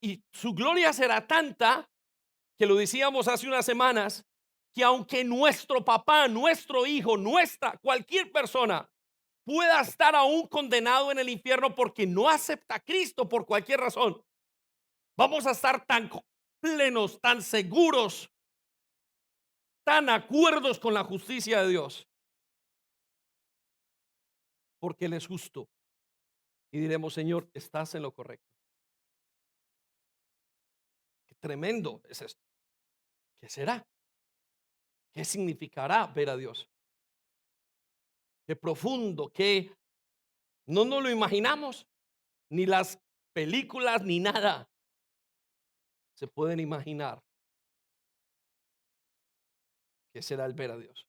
y su gloria será tanta que lo decíamos hace unas semanas, que aunque nuestro papá, nuestro hijo, nuestra, cualquier persona pueda estar aún condenado en el infierno porque no acepta a Cristo por cualquier razón, vamos a estar tan plenos, tan seguros, tan acuerdos con la justicia de Dios, porque Él es justo. Y diremos, Señor, estás en lo correcto. Qué tremendo es esto. ¿Qué será? ¿Qué significará ver a Dios? Qué profundo, qué no nos lo imaginamos, ni las películas, ni nada se pueden imaginar qué será el ver a Dios.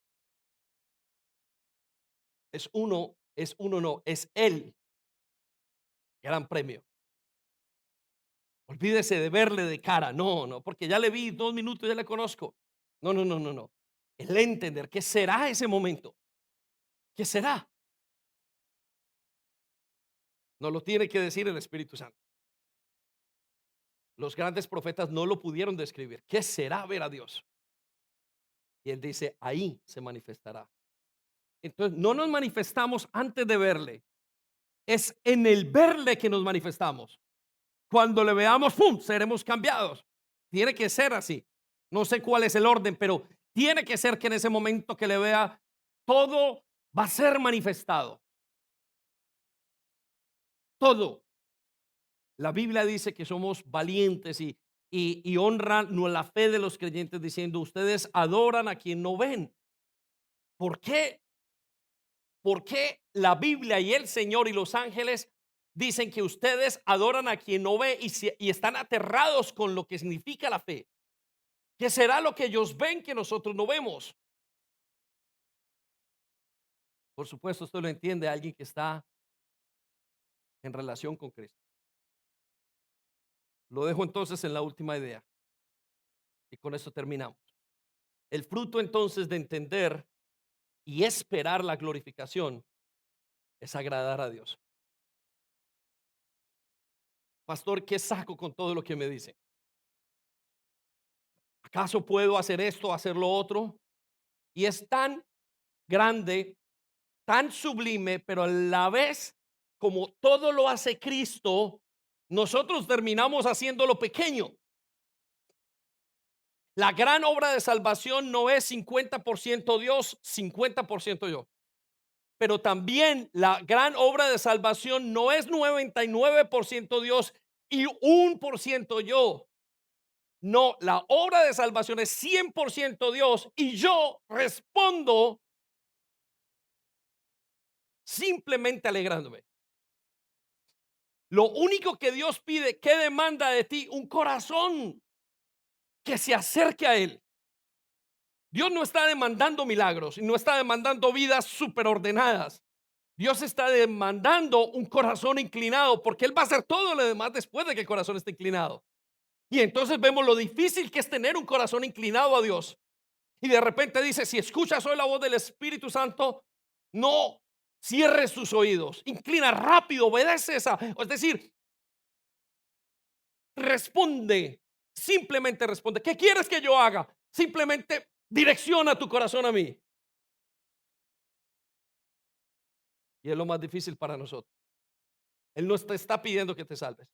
Es uno no, es el gran premio. Olvídese de verle de cara, no, no, porque ya le vi 2 minutos, ya le conozco. No, no, no, no, no. El entender qué será ese momento. ¿Qué será? Nos lo tiene que decir el Espíritu Santo. Los grandes profetas no lo pudieron describir. ¿Qué será ver a Dios? Y él dice, ahí se manifestará. Entonces, no nos manifestamos antes de verle. Es en el verle que nos manifestamos. Cuando le veamos, ¡pum!, seremos cambiados. Tiene que ser así. No sé cuál es el orden, pero tiene que ser que en ese momento que le vea, todo va a ser manifestado. Todo. La Biblia dice que somos valientes y honran la fe de los creyentes diciendo, ustedes adoran a quien no ven. ¿Por qué? ¿Por qué la Biblia y el Señor y los ángeles dicen que ustedes adoran a quien no ve y están aterrados con lo que significa la fe? ¿Qué será lo que ellos ven que nosotros no vemos? Por supuesto, esto lo entiende alguien que está en relación con Cristo. Lo dejo entonces en la última idea y con esto terminamos. El fruto entonces de entender y esperar la glorificación es agradar a Dios. Pastor, ¿qué saco con todo lo que me dice? ¿Acaso puedo hacer esto, hacer lo otro? Y es tan grande, tan sublime, pero a la vez, como todo lo hace Cristo, nosotros terminamos haciéndolo pequeño. La gran obra de salvación no es 50% Dios, 50% yo. Pero también la gran obra de salvación no es 99% Dios y 1% yo. No, la obra de salvación es 100% Dios y yo respondo simplemente alegrándome. Lo único que Dios pide, ¿qué demanda de ti? Un corazón que se acerque a Él. Dios no está demandando milagros y no está demandando vidas superordenadas. Dios está demandando un corazón inclinado porque Él va a hacer todo lo demás después de que el corazón esté inclinado. Y entonces vemos lo difícil que es tener un corazón inclinado a Dios. Y de repente dice, si escuchas hoy la voz del Espíritu Santo, no cierres tus oídos, inclina rápido, obedece esa. Es decir, responde, simplemente responde. ¿Qué quieres que yo haga? Simplemente direcciona tu corazón a mí. Y es lo más difícil para nosotros. Él no te está pidiendo que te salves.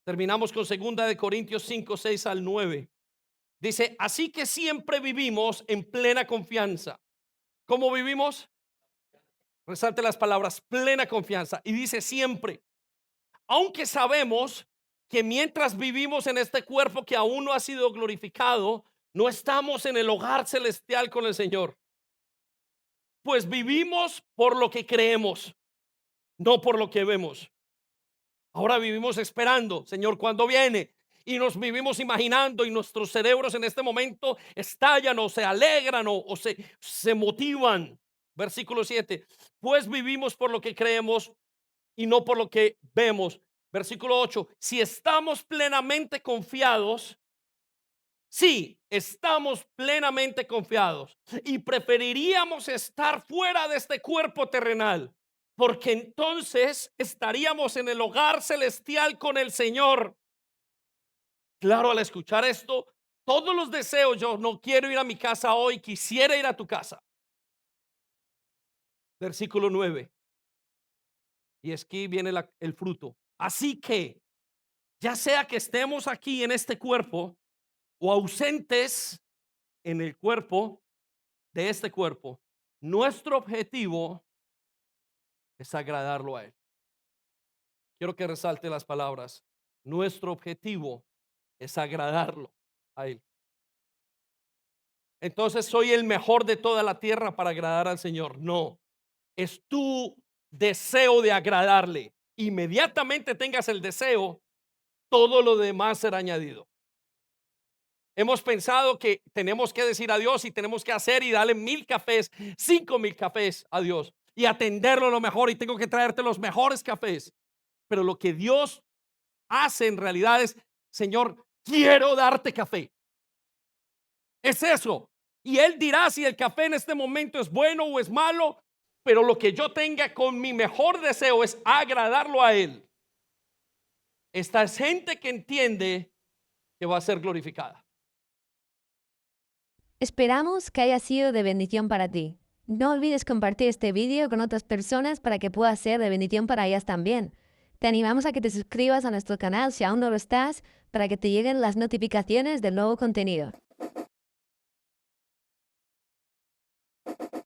Terminamos con 2 Corintios 5, 6 al 9. Dice, así que siempre vivimos en plena confianza. ¿Cómo vivimos? Resalte las palabras, plena confianza. Y dice siempre, aunque sabemos que mientras vivimos en este cuerpo que aún no ha sido glorificado, no estamos en el hogar celestial con el Señor. Pues vivimos por lo que creemos, no por lo que vemos. Ahora vivimos esperando, Señor, ¿cuándo viene? Y nos vivimos imaginando y nuestros cerebros en este momento estallan o se alegran o se motivan. Versículo 7. Pues vivimos por lo que creemos y no por lo que vemos. Versículo 8. Si estamos plenamente confiados, sí, estamos plenamente confiados y preferiríamos estar fuera de este cuerpo terrenal, porque entonces estaríamos en el hogar celestial con el Señor. Claro, al escuchar esto, todos los deseos, yo no quiero ir a mi casa hoy, quisiera ir a tu casa. Versículo 9. Y aquí viene el fruto. Así que, ya sea que estemos aquí en este cuerpo o ausentes en el cuerpo de este cuerpo, nuestro objetivo es agradarlo a Él. Quiero que resalte las palabras. Nuestro objetivo es agradarlo a Él. Entonces, ¿soy el mejor de toda la tierra para agradar al Señor? No, es tu deseo de agradarle. Inmediatamente tengas el deseo, todo lo demás será añadido. Hemos pensado que tenemos que decir adiós y tenemos que hacer y darle 1000 cafés, 5000 cafés a Dios y atenderlo lo mejor y tengo que traerte los mejores cafés. Pero lo que Dios hace en realidad es, Señor, quiero darte café. Es eso. Y Él dirá si el café en este momento es bueno o es malo, pero lo que yo tenga con mi mejor deseo es agradarlo a Él. Esta es gente que entiende que va a ser glorificada. Esperamos que haya sido de bendición para ti. No olvides compartir este vídeo con otras personas para que pueda ser de bendición para ellas también. Te animamos a que te suscribas a nuestro canal si aún no lo estás, para que te lleguen las notificaciones del nuevo contenido.